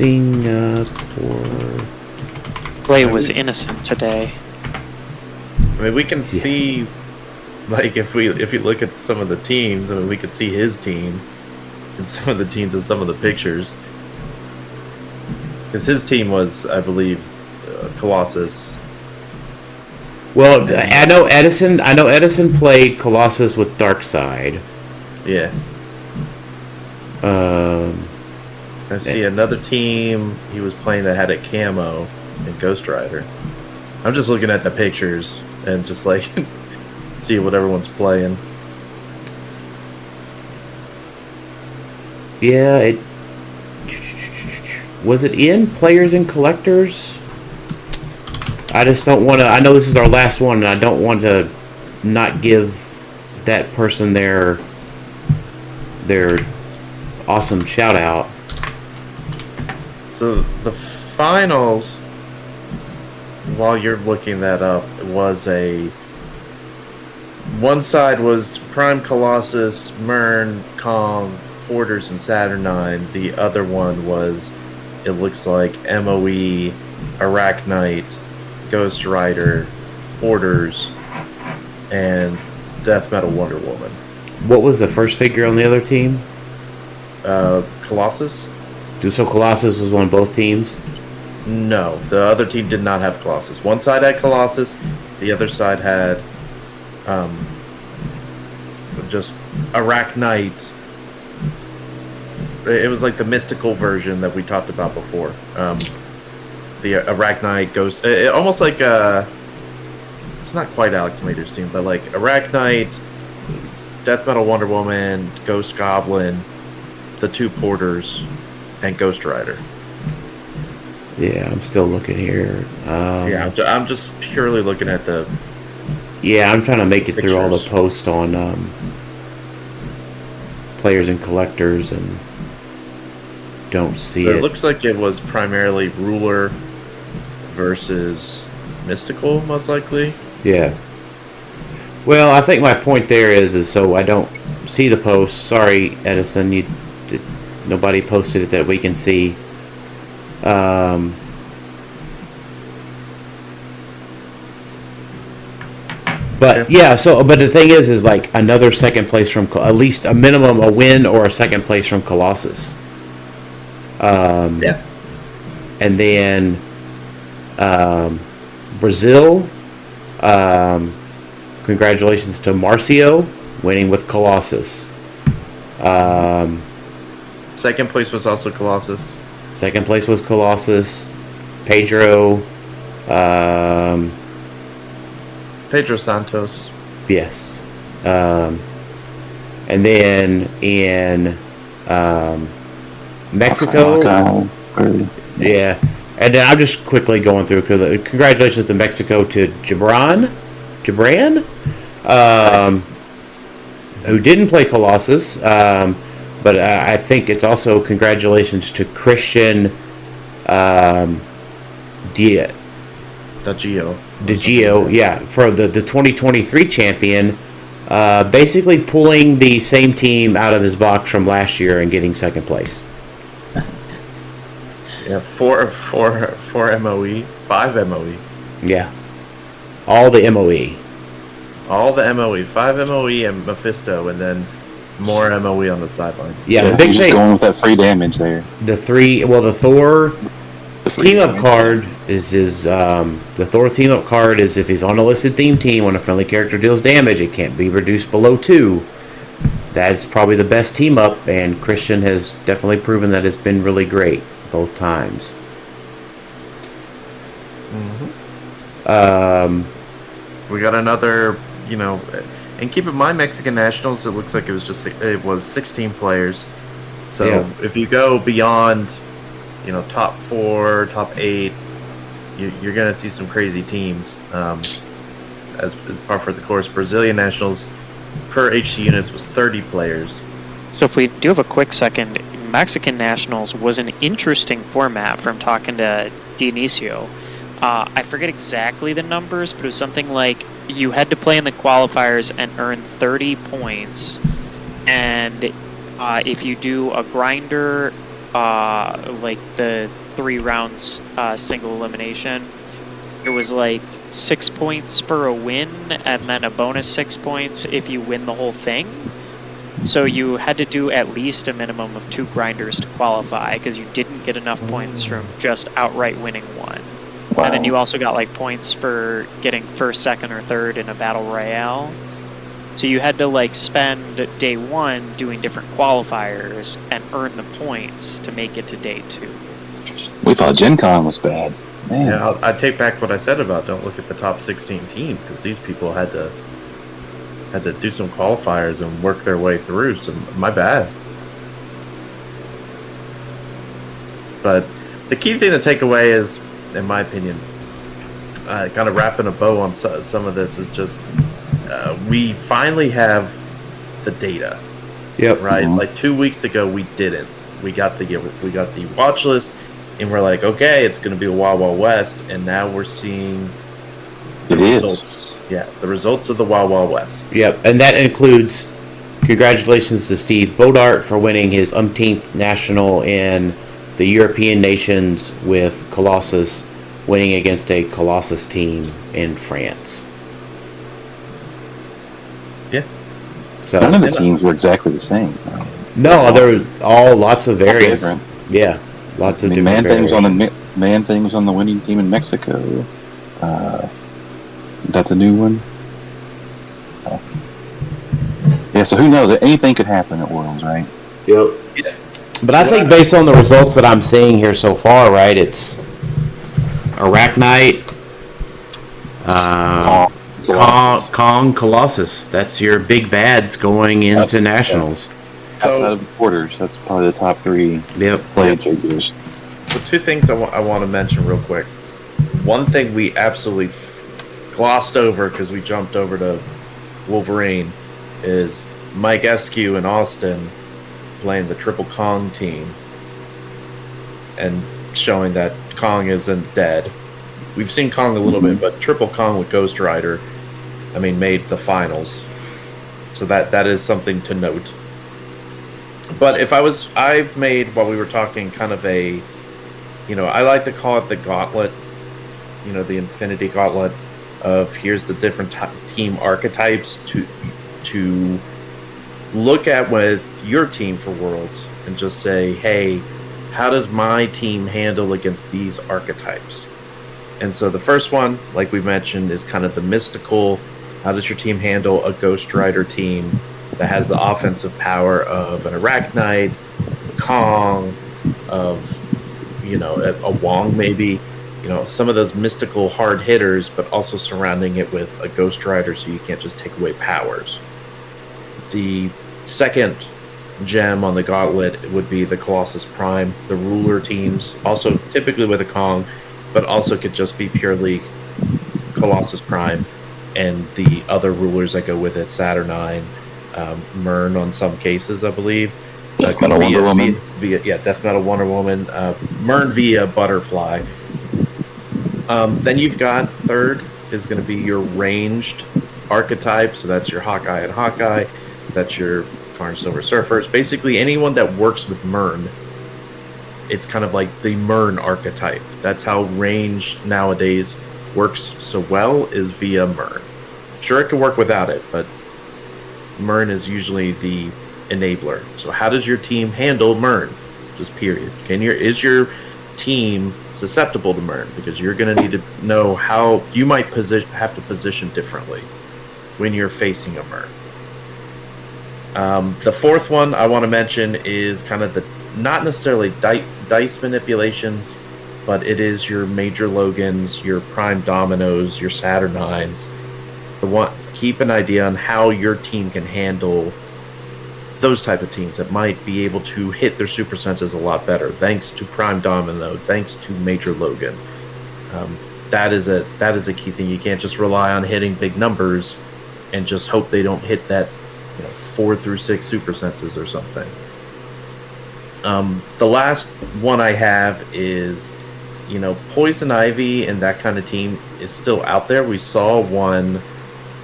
Singapore. Clay was innocent today. I mean, we can see, like, if you look at some of the teams, I mean, we could see his team and some of the teams in some of the pictures. Because his team was, I believe, Colossus. Well, I know Edison played Colossus with Darkside. Yeah. I see another team he was playing that had a camo and Ghost Rider. I'm just looking at the pictures and just like see what everyone's playing. Yeah, was it in Players and Collectors? I just don't want to. I know this is our last one, and I don't want to not give that person their awesome shout out. So the finals, while you're looking that up, was one side was Prime Colossus, Mern, Kong, Porters, and Saturnine. The other one was, it looks like, MOE, Arachnite, Ghost Rider, Porters, and Death Metal Wonder Woman. What was the first figure on the other team? Colossus? So Colossus was on both teams? No, the other team did not have Colossus. One side had Colossus, the other side had just Arachnite. It was like the mystical version that we talked about before. The Arachnite Ghost, almost like it's not quite Alex Mater's team, but like Arachnite, Death Metal Wonder Woman, Ghost Goblin, the two Porters, and Ghost Rider. Yeah, I'm still looking here. Yeah, I'm just purely looking at the. Yeah, I'm trying to make it pictures. through all the posts on Players and Collectors, and don't see it. It looks like it was primarily Ruler versus Mystical, most likely. Yeah. Well, I think my point there is so I don't see the post. Sorry, Edison, nobody posted it that we can see. But yeah, but the thing is like another second place from at least a minimum a win or a second place from Colossus. Yeah. And then Brazil. Congratulations to Marcio winning with Colossus. Second place was also Colossus. Second place was Colossus. Pedro. Pedro Santos. Yes. And then in Mexico. Yeah. And then I'm just quickly going through. Congratulations to Mexico to Gibran, who didn't play Colossus. But I think it's also congratulations to Christian DeGio, yeah, for the 2023 champion, basically pulling the same team out of his box from last year and getting second place. Yeah, four MOE, 5 MOE. Yeah, all the MOE. All the MOE, 5 MOE and Mephisto, and then more MOE on the sideline. Yeah, Yeah, the big he's thing. going with that free damage there. The Thor The free team-up damage. card is the Thor team-up card is if he's on a listed theme team when a friendly character deals damage, it can't be reduced below 2. That's probably the best team-up, and Christian has definitely proven that it's been really great both times. We got another, and keep in mind Mexican Nationals. It looks like it was 16 players. So Yeah. if you go beyond, top 4, top 8, you're gonna see some crazy teams. As par for the course, Brazilian Nationals per HC units was 30 players. So if we do have a quick second, Mexican Nationals was an interesting format from talking to Dionisio. I forget exactly the numbers, but it was something like you had to play in the qualifiers and earn 30 points. And if you do a grinder, like the 3 rounds single elimination, it was like 6 points for a win and then a bonus 6 points if you win the whole thing. So you had to do at least a minimum of 2 grinders to qualify because you didn't get enough points from just outright winning one. Wow. And then you also got like points for getting first, second, or third in a battle royale. So you had to like spend day 1 doing different qualifiers and earn the points to make it to day 2. We thought Gen Con was bad. Man. Yeah, I take back what I said about don't look at the top 16 teams because these people had to had to do some qualifiers and work their way through. So my bad. But the key thing to take away is, in my opinion, kind of wrapping a bow on some of this, is just we finally have the data. Yep. Right. Like 2 weeks ago, we didn't. We got the watch list, and we're like, okay, it's going to be a Wild Wild West, and now we're seeing the results. Yeah, the results of the Wild Wild West. Yep, and that includes congratulations to Steve Bodart for winning his umpteenth national in the European nations, with Colossus winning against a Colossus team in France. Yeah. So, none of the teams were exactly the same. No, there was lots of variants. Different. Yeah, lots of different Man Thing was on the winning team in Mexico. That's a new one. Yeah, so who knows? Anything could happen at Worlds, right? Yep. Yeah. But I think based on the results that I'm seeing here so far, right, it's Arachnite, Kong, Colossus. That's your big bads going into nationals. Outside of the quarters, that's probably the top three play figures. So two things I want to mention real quick. One thing we absolutely glossed over because we jumped over to Wolverine is Mike Eskew and Austin playing the Triple Kong team and showing that Kong isn't dead. We've seen Kong a little bit, but Triple Kong with Ghost Rider, made the finals. So that is something to note. But I've made, while we were talking, kind of a, I like to call it the gauntlet, the Infinity Gauntlet of here's the different team archetypes to look at with your team for Worlds and just say, hey, how does my team handle against these archetypes? And so the first one, like we mentioned, is kind of the mystical. How does your team handle a Ghost Rider team that has the offensive power of an Arachnite, Kong, of a Wong maybe, some of those mystical hard hitters, but also surrounding it with a Ghost Rider so you can't just take away powers. The second gem on the gauntlet would be the Colossus Prime, the ruler teams, also typically with a Kong, but also could just be purely Colossus Prime, and the other rulers that go with it, Saturnine, Myrn on some cases, I believe. Death Metal Wonder Woman. Death Metal Wonder Woman. Myrn via Butterfly. Then you've got third is going to be your ranged archetype. So that's your Hawkeye and Hawkeye. That's your Karn Silver Surfers. Basically anyone that works with Myrn. It's kind of like the Myrn archetype. That's how range nowadays works so well, is via Myrn. Sure, it can work without it, but Myrn is usually the enabler. So how does your team handle Myrn? Just period. Is your team susceptible to Myrn? Because you're going to need to know how you might have to position differently when you're facing a Myrn. The fourth one I want to mention is kind of the not necessarily dice manipulations, but it is your Major Logans, your Prime Dominoes, your Saturnines. Keep an idea on how your team can handle those type of teams that might be able to hit their super senses a lot better, thanks to Prime Domino, thanks to Major Logan. That is a key thing. You can't just rely on hitting big numbers and just hope they don't hit that 4 through 6 super senses or something. The last one I have is, Poison Ivy and that kind of team is still out there. We saw one,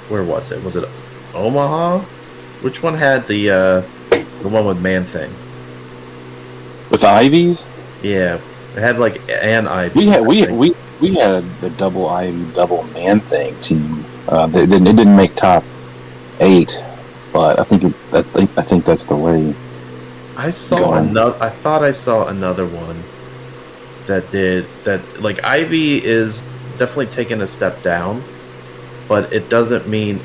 where was it? Was it Omaha? Which one had the one with Man Thing? With the Ivies? Yeah, it had like an Ivy. We had a double Ivy, double Man Thing team. It didn't make top 8, but I think that's the way. I thought I saw another one that did that. Like Ivy is definitely taking a step down, but it doesn't mean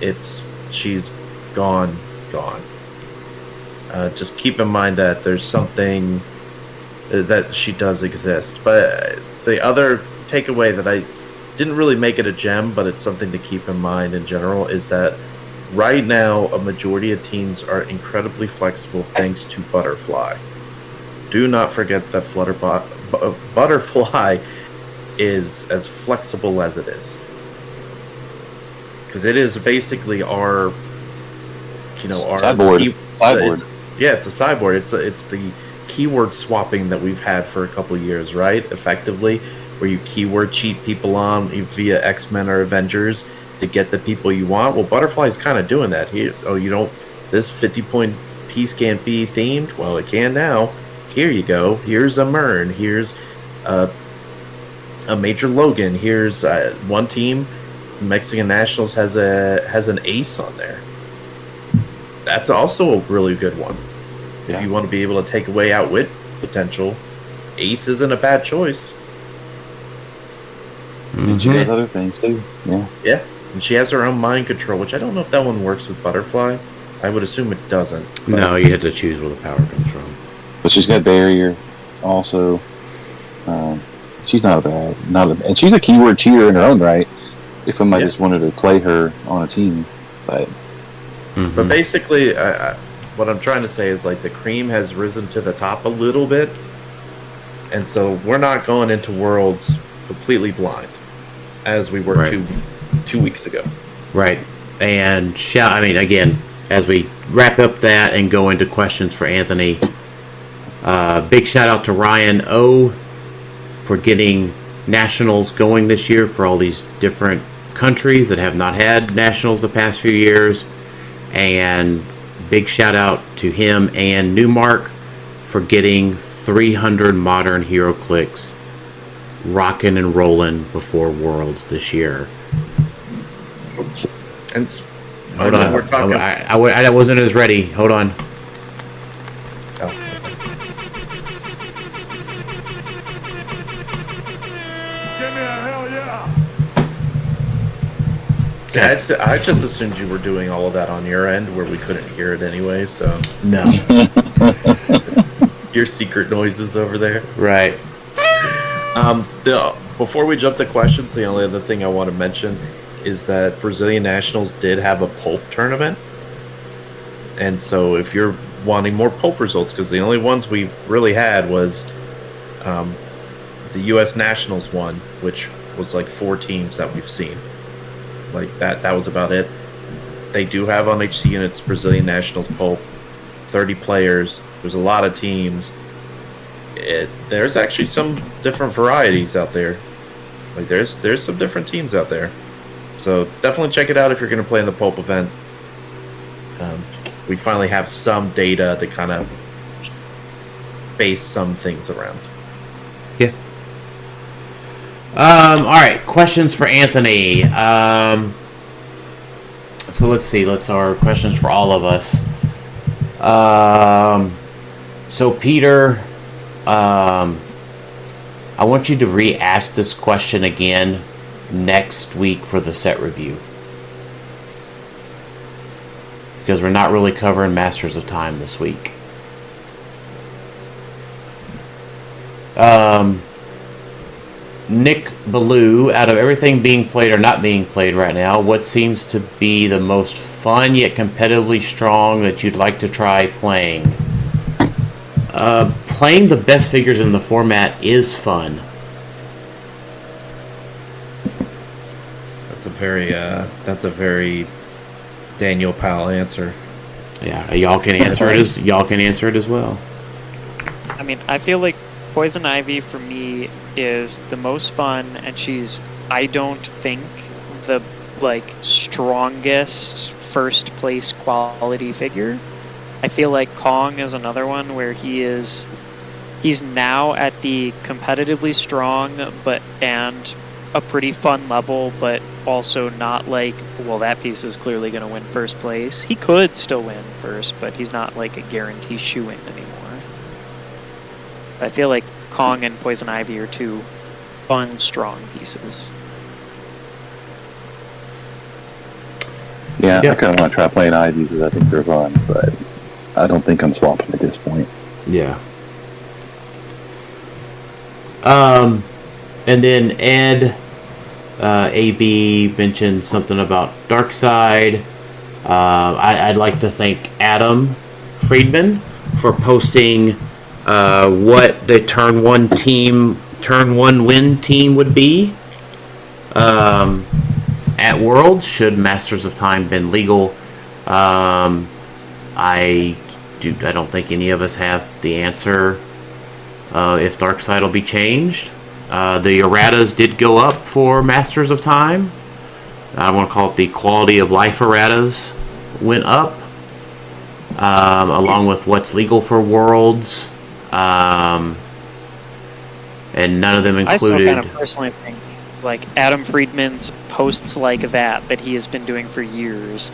she's gone. Just keep in mind that there's something that she does exist. But the other takeaway that I didn't really make it a gem, but it's something to keep in mind in general, is that right now, a majority of teams are incredibly flexible thanks to Butterfly. Do not forget that Butterfly is as flexible as it is. Because it is basically our sideboard. It's a sideboard. It's the keyword swapping that we've had for a couple of years, right? Effectively, where you keyword cheat people on via X-Men or Avengers to get the people you want. Well, Butterfly's kind of doing that. This 50-point piece can't be themed. Well, it can now. Here you go. Here's a Mern. Here's a Major Logan. Here's one team. Mexican Nationals has an ace on there. That's also a really good one. Yeah. If you want to be able to take away outwit potential, ace isn't a bad choice. And she does other things too. Yeah. Yeah. And she has her own mind control, which I don't know if that one works with Butterfly. I would assume it doesn't. No, you have to choose where the power comes from. But she's got barrier also. She's not and she's a keyword cheater in her own right. If somebody just wanted to play her on a team, but basically, what I'm trying to say is like the cream has risen to the top a little bit, and so we're not going into Worlds completely blind, as we were 2 weeks ago. Right, and again, as we wrap up that and go into questions for Anthony, big shout out to Ryan O for getting nationals going this year for all these different countries that have not had nationals the past few years, and big shout out to him and Newmark for getting 300 modern HeroClix rocking and rolling before Worlds this year. And hold on, we're talking. I wasn't as ready. Hold on. Yeah, I just assumed you were doing all of that on your end where we couldn't hear it anyway, so... No. Your secret noises over there. Right. Before we jump to questions, the only other thing I want to mention is that Brazilian Nationals did have a Pulp tournament. And so if you're wanting more Pulp results, because the only ones we've really had was the U.S. Nationals one, which was like 4 teams that we've seen. Like that was about it. They do have on HC units Brazilian Nationals Pulp, 30 players. There's a lot of teams. There's actually some different varieties out there. Like there's some different teams out there. So definitely check it out if you're going to play in the Pulp event. We finally have some data to kind of base some things around. Yeah. All right, questions for Anthony. So let's see. Our questions for all of us. So Peter, I want you to re-ask this question again next week for the set review, because we're not really covering Masters of Time this week. Nick Ballou, out of everything being played or not being played right now, what seems to be the most fun yet competitively strong that you'd like to try playing? Playing the best figures in the format is fun. That's a very Daniel Powell answer. Yeah, y'all can answer it as well. I mean, I feel like Poison Ivy for me is the most fun, and she's, I don't think, the strongest first place quality figure. I feel like Kong is another one where he's now at the competitively strong and a pretty fun level, but also not like, well, that piece is clearly going to win first place. He could still win first, but he's not like a guarantee shoo-in anymore. I feel like Kong and Poison Ivy are 2 fun, strong pieces. Yeah, I kind of want to try playing Ivies because I think they're fun, but I don't think I'm swapping at this point. Yeah. And then Ed, AB mentioned something about Dark Side. I'd like to thank Adam Friedman for posting what the turn one win team would be at Worlds should Masters of Time been legal. I don't think any of us have the answer if Darkside will be changed. The erratas did go up for Masters of Time. I want to call it the quality of life erratas went up, along with what's legal for Worlds, and none of them included. I still kind of personally think, like, Adam Friedman's posts like that he has been doing for years.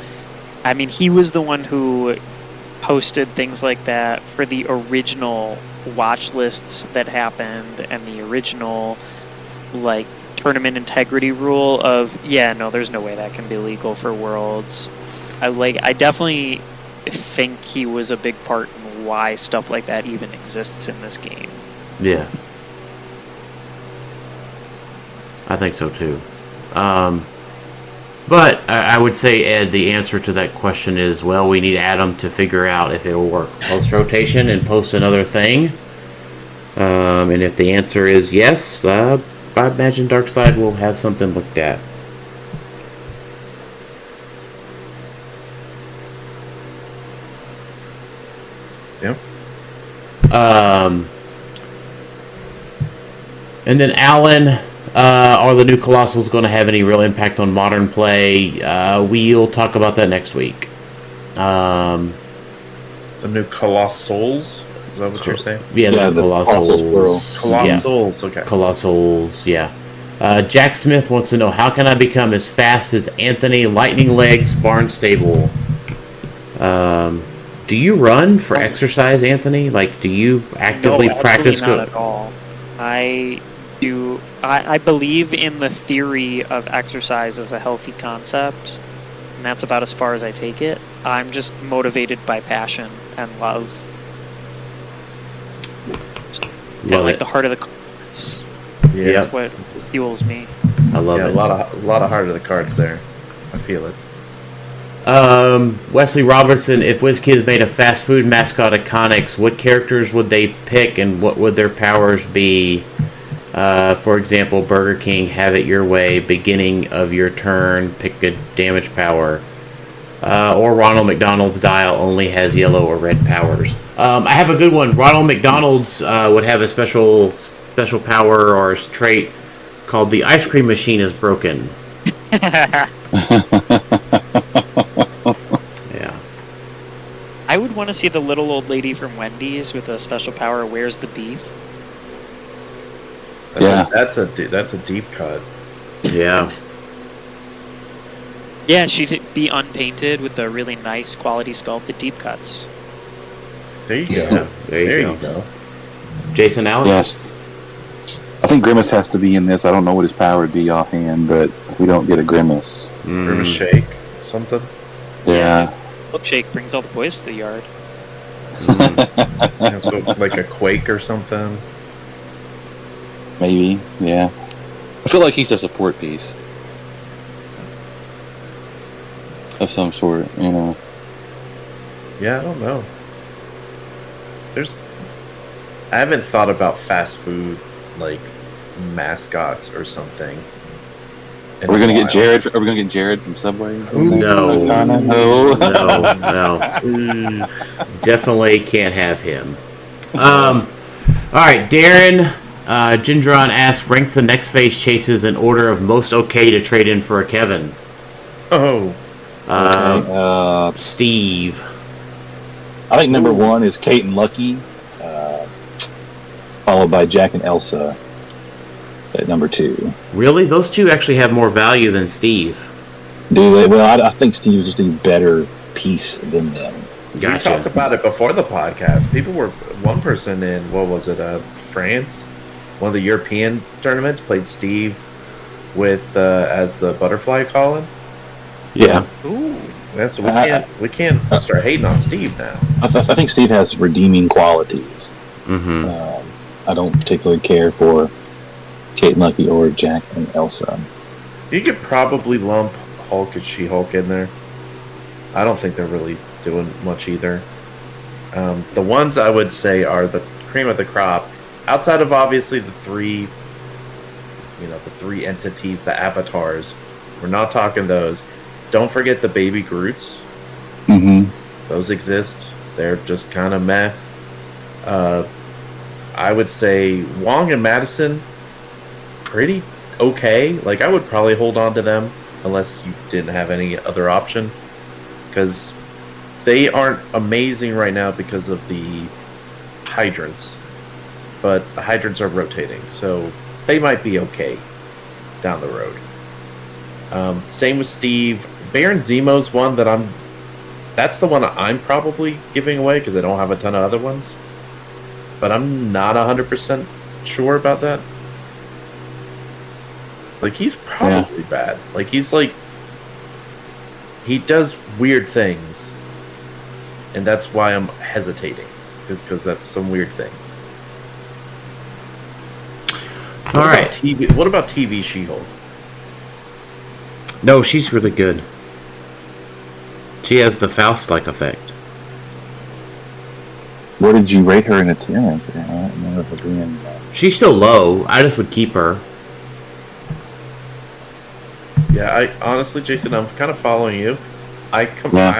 I mean, he was the one who posted things like that for the original watch lists that happened and the original, like, tournament integrity rule of, there's no way that can be legal for Worlds. I definitely think he was a big part in why stuff like that even exists in this game. Yeah. I think so too. But I would say, Ed, the answer to that question is, well, we need Adam to figure out if it will work post-rotation and post another thing. And if the answer is yes, I imagine Darkside will have something looked at. Yep. And then Allan, are the new Colossals going to have any real impact on modern play? We'll talk about that next week. The new Colossals? Is that what you're saying? Yeah, the Colossals. Colossals, okay. Colossals, yeah. Jack Smith wants to know, how can I become as fast as Anthony Lightning Legs Barnstable? Do you run for exercise, Anthony? Like, do you actively practice? No, not at all. I do. I believe in the theory of exercise as a healthy concept, and that's about as far as I take it. I'm just motivated by passion and love. Like the heart of the cards. Yeah, that's what fuels me. I love it. A lot of heart of the cards there. I feel it. Wesley Robertson, if WizKids made a fast food mascot at Conics, what characters would they pick and what would their powers be? For example, Burger King, have it your way, beginning of your turn, pick a damage power. Or Ronald McDonald's dial only has yellow or red powers. I have a good one. Ronald McDonald's would have a special power or trait called the ice cream machine is broken. Yeah. I would want to see the little old lady from Wendy's with a special power, where's the beef? That's a deep cut. Yeah. Yeah, she'd be unpainted with a really nice quality sculpt, the deep cuts. There you go. There you go. Jason Alex? Yes. I think Grimace has to be in this. I don't know what his power would be offhand, but if we don't get a Grimace. Grimace shake, something? Yeah. Milkshake brings all the boys to the yard. So like a Quake or something? Maybe, yeah. I feel like he's a support piece. Of some sort, you know. Yeah, I don't know. I haven't thought about fast food, like, mascots or something. Are we gonna get Jared? Are we gonna get Jared from Subway? No. No. Definitely can't have him. All right, Darren. Gendron asks, rank the next phase chases in order of most okay to trade in for a Kevin. Oh. Okay. Steve. I think number 1 is Kate and Lucky, followed by Jack and Elsa at number 2. Really? Those two actually have more value than Steve. Do they? Well, I think Steve is just a better piece than them. Gotcha. We talked about it before the podcast. People were, one person in, what was it, France? One of the European tournaments played Steve with, as the butterfly calling. Yeah. Ooh. Yeah, so we can't start hating on Steve now. I think Steve has redeeming qualities. Mm-hmm. I don't particularly care for Kate and Lucky or Jack and Elsa. You could probably lump Hulk and She-Hulk in there. I don't think they're really doing much either. The ones I would say are the cream of the crop, outside of obviously the three entities, the avatars. We're not talking those. Don't forget the baby Groots. Mm-hmm. Those exist. They're just kind of meh. I would say Wong and Madison, pretty okay. Like, I would probably hold on to them unless you didn't have any other option, because they aren't amazing right now because of the hydrants. But the hydrants are rotating, so they might be okay down the road. Same with Steve. Baron Zemo's one that's the one I'm probably giving away because I don't have a ton of other ones. But I'm not 100% sure about that. Like, he's probably bad. Like, he does weird things. And that's why I'm hesitating. Is because that's some weird things. All right. What about TV She-Hulk? No, she's really good. She has the Faust-like effect. Where did you rate her in a 10? I don't remember her being... She's still low. I just would keep her. Yeah, I honestly, Jason, I'm kind of following you. I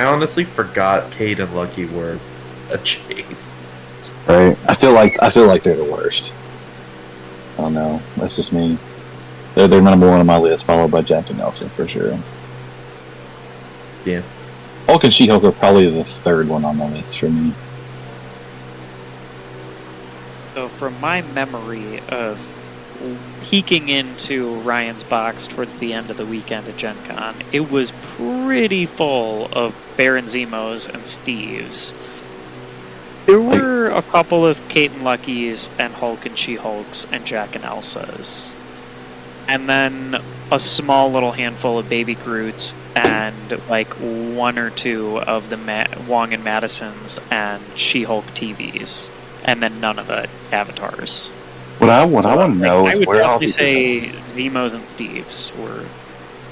honestly forgot Cade and Lucky were a chase. Right. I feel like they're the worst. I don't know. That's just me. They're number one on my list, followed by Jack and Nelson for sure. Yeah. Hulk and She-Hulk are probably the third one on the list for me. So from my memory of peeking into Ryan's box towards the end of the weekend at Gen Con, it was pretty full of Baron Zemos and Steves. There were a couple of Kate and Lucky's and Hulk and She-Hulks and Jack and Elsas. And then a small little handful of Baby Groots and like one or two of the Wong and Madisons and She-Hulk TVs. And then none of the avatars. What I want to know is where all these... I would definitely say Zemos and Thieves were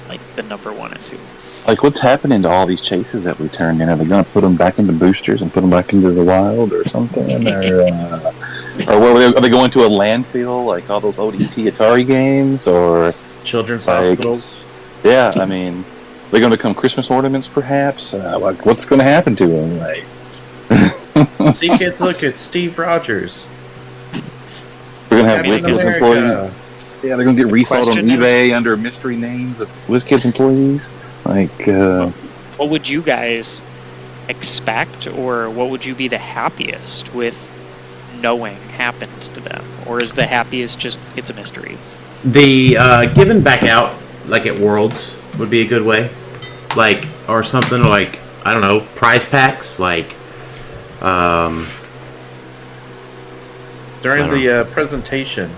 like the number 1 and 2. Like, what's happening to all these chases that we turned in? Are they going to put them back into boosters and put them back into the wild or something? Or are they going to a landfill, like all those old ET Atari games? Or children's hospitals? Yeah, I mean, they're going to become Christmas ornaments, perhaps? Like, what's going to happen to them? Like... See, kids, look, it's Steve Rogers. We're going to have WizKids employees. Yeah, they're going to get resold on eBay under mystery names of WizKids employees. Like, what would you guys expect, or what would you be the happiest with knowing happened to them? Or is the happiest just, it's a mystery? The giving back out, like at Worlds, would be a good way. Like, or something like, I don't know, prize packs, like, during the presentation.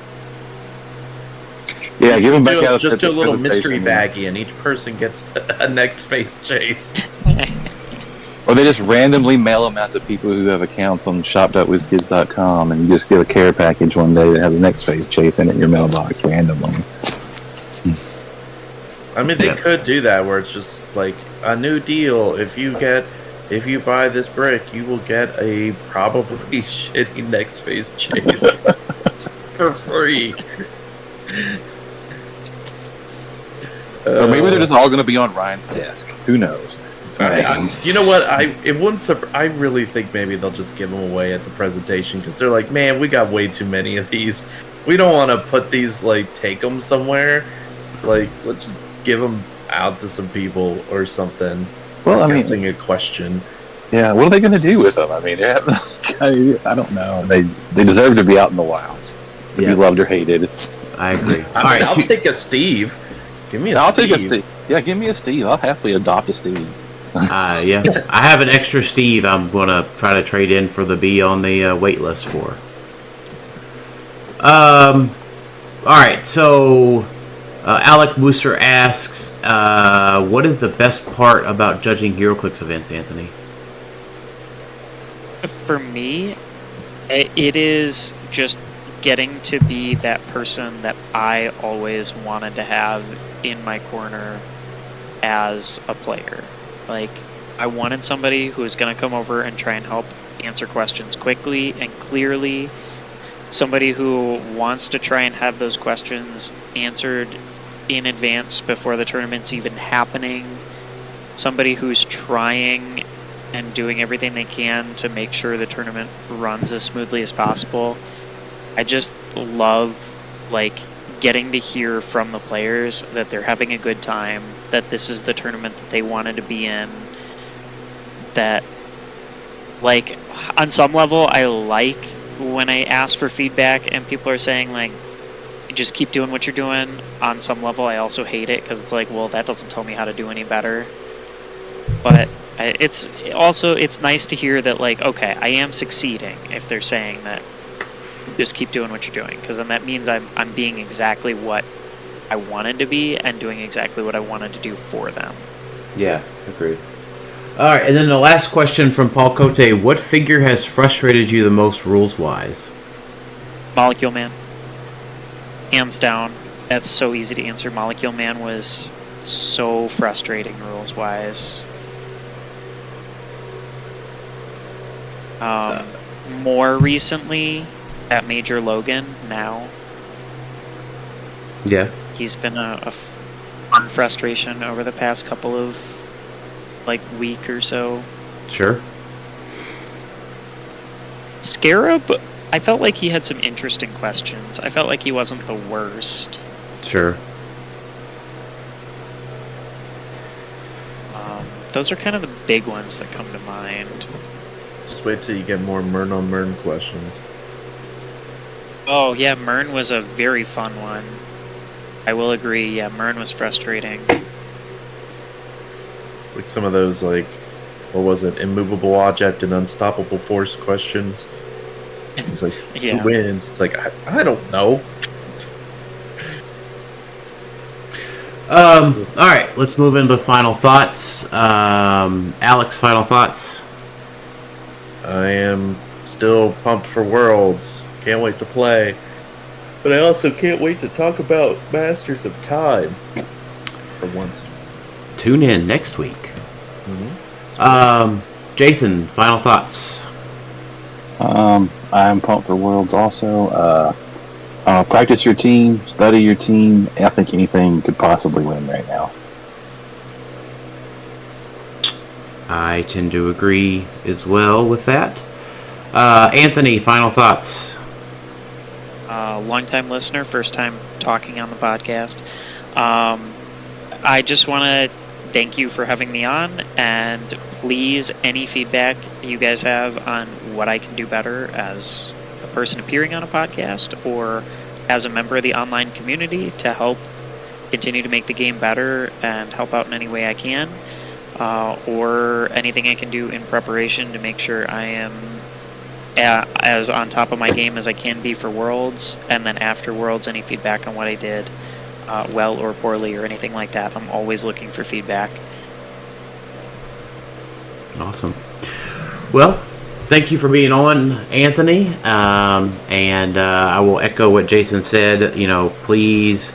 Yeah, give them back out. Just do a little mystery baggie, and each person gets a next phase chase. Or they just randomly mail them out to people who have accounts on shop.wizkids.com, and you just get a care package one day that has the next phase chase in it in your mailbox randomly. I mean, they could do that where it's just like a new deal. If you buy this brick, you will get a probably shitty next phase chase for free. Or maybe they're just all going to be on Ryan's desk. Who knows? You know what? I really think maybe they'll just give them away at the presentation because they're like, man, we got way too many of these. We don't want to put these, like, take them somewhere. Like, let's just give them out to some people or something. Well, I mean, asking a question. Yeah, what are they going to do with them? I mean, I don't know. They deserve to be out in the wild. To be loved or hated. I agree. I'll take a Steve. Give me a Steve. I'll take a Steve. Yeah, give me a Steve. I'll happily adopt a Steve. Yeah, I have an extra Steve I'm going to try to trade in for the B on the wait list for. Alright, so Alec Musser asks, what is the best part about judging HeroClix events, Anthony? For me, it is just getting to be that person that I always wanted to have in my corner as a player. Like, I wanted somebody who was going to come over and try and help answer questions quickly and clearly. Somebody who wants to try and have those questions answered in advance before the tournament's even happening. Somebody who's trying and doing everything they can to make sure the tournament runs as smoothly as possible. I just love, like, getting to hear from the players that they're having a good time, that this is the tournament that they wanted to be in, that, like, on some level, I like when I ask for feedback and people are saying, like, just keep doing what you're doing. On some level, I also hate it because it's like, well, that doesn't tell me how to do any better. But it's nice to hear that, like, okay, I am succeeding if they're saying that just keep doing what you're doing, because then that means I'm being exactly what I wanted to be and doing exactly what I wanted to do for them. Yeah, agreed. All right, and then the last question from Paul Cote. What figure has frustrated you the most rules-wise? Molecule Man. Hands down. That's so easy to answer. Molecule Man was so frustrating rules-wise. More recently, at Major Logan, now. Yeah. He's been a fun frustration over the past couple of, like, week or so. Sure. Scarab, I felt like he had some interesting questions. I felt like he wasn't the worst. Sure. Those are kind of the big ones that come to mind. Just wait till you get more Mern on Mern questions. Oh, yeah, Mern was a very fun one. I will agree, yeah, Mern was frustrating. It's like some of those, like, what was it, immovable object and unstoppable force questions. It's like, Yeah. who wins? It's like, I don't know. All right, let's move into final thoughts. Alex, final thoughts? I am still pumped for Worlds. Can't wait to play. But I also can't wait to talk about Masters of Time. For once. Tune in next week. Mm-hmm. Jason, final thoughts? I'm pumped for Worlds also. Practice your team, study your team. I think anything could possibly win right now. I tend to agree as well with that. Anthony, final thoughts? Long-time listener, first time talking on the podcast. I just want to thank you for having me on, and please, any feedback you guys have on what I can do better as a person appearing on a podcast or as a member of the online community to help continue to make the game better and help out in any way I can, or anything I can do in preparation to make sure I am as on top of my game as I can be for Worlds, and then after Worlds, any feedback on what I did well or poorly or anything like that. I'm always looking for feedback. Awesome. Well, thank you for being on, Anthony. And I will echo what Jason said. Please,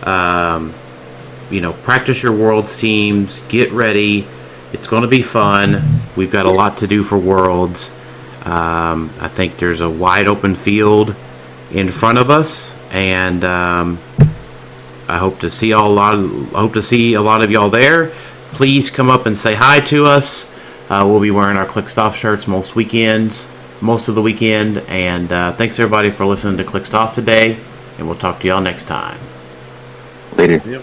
practice your Worlds teams. Get ready. It's going to be fun. We've got a lot to do for Worlds. I think there's a wide open field in front of us, and I hope to see a lot of y'all there. Please come up and say hi to us. We'll be wearing our Clixed Off shirts most of the weekend. And thanks everybody for listening to Clixed Off today, and we'll talk to y'all next time. Later. Yep.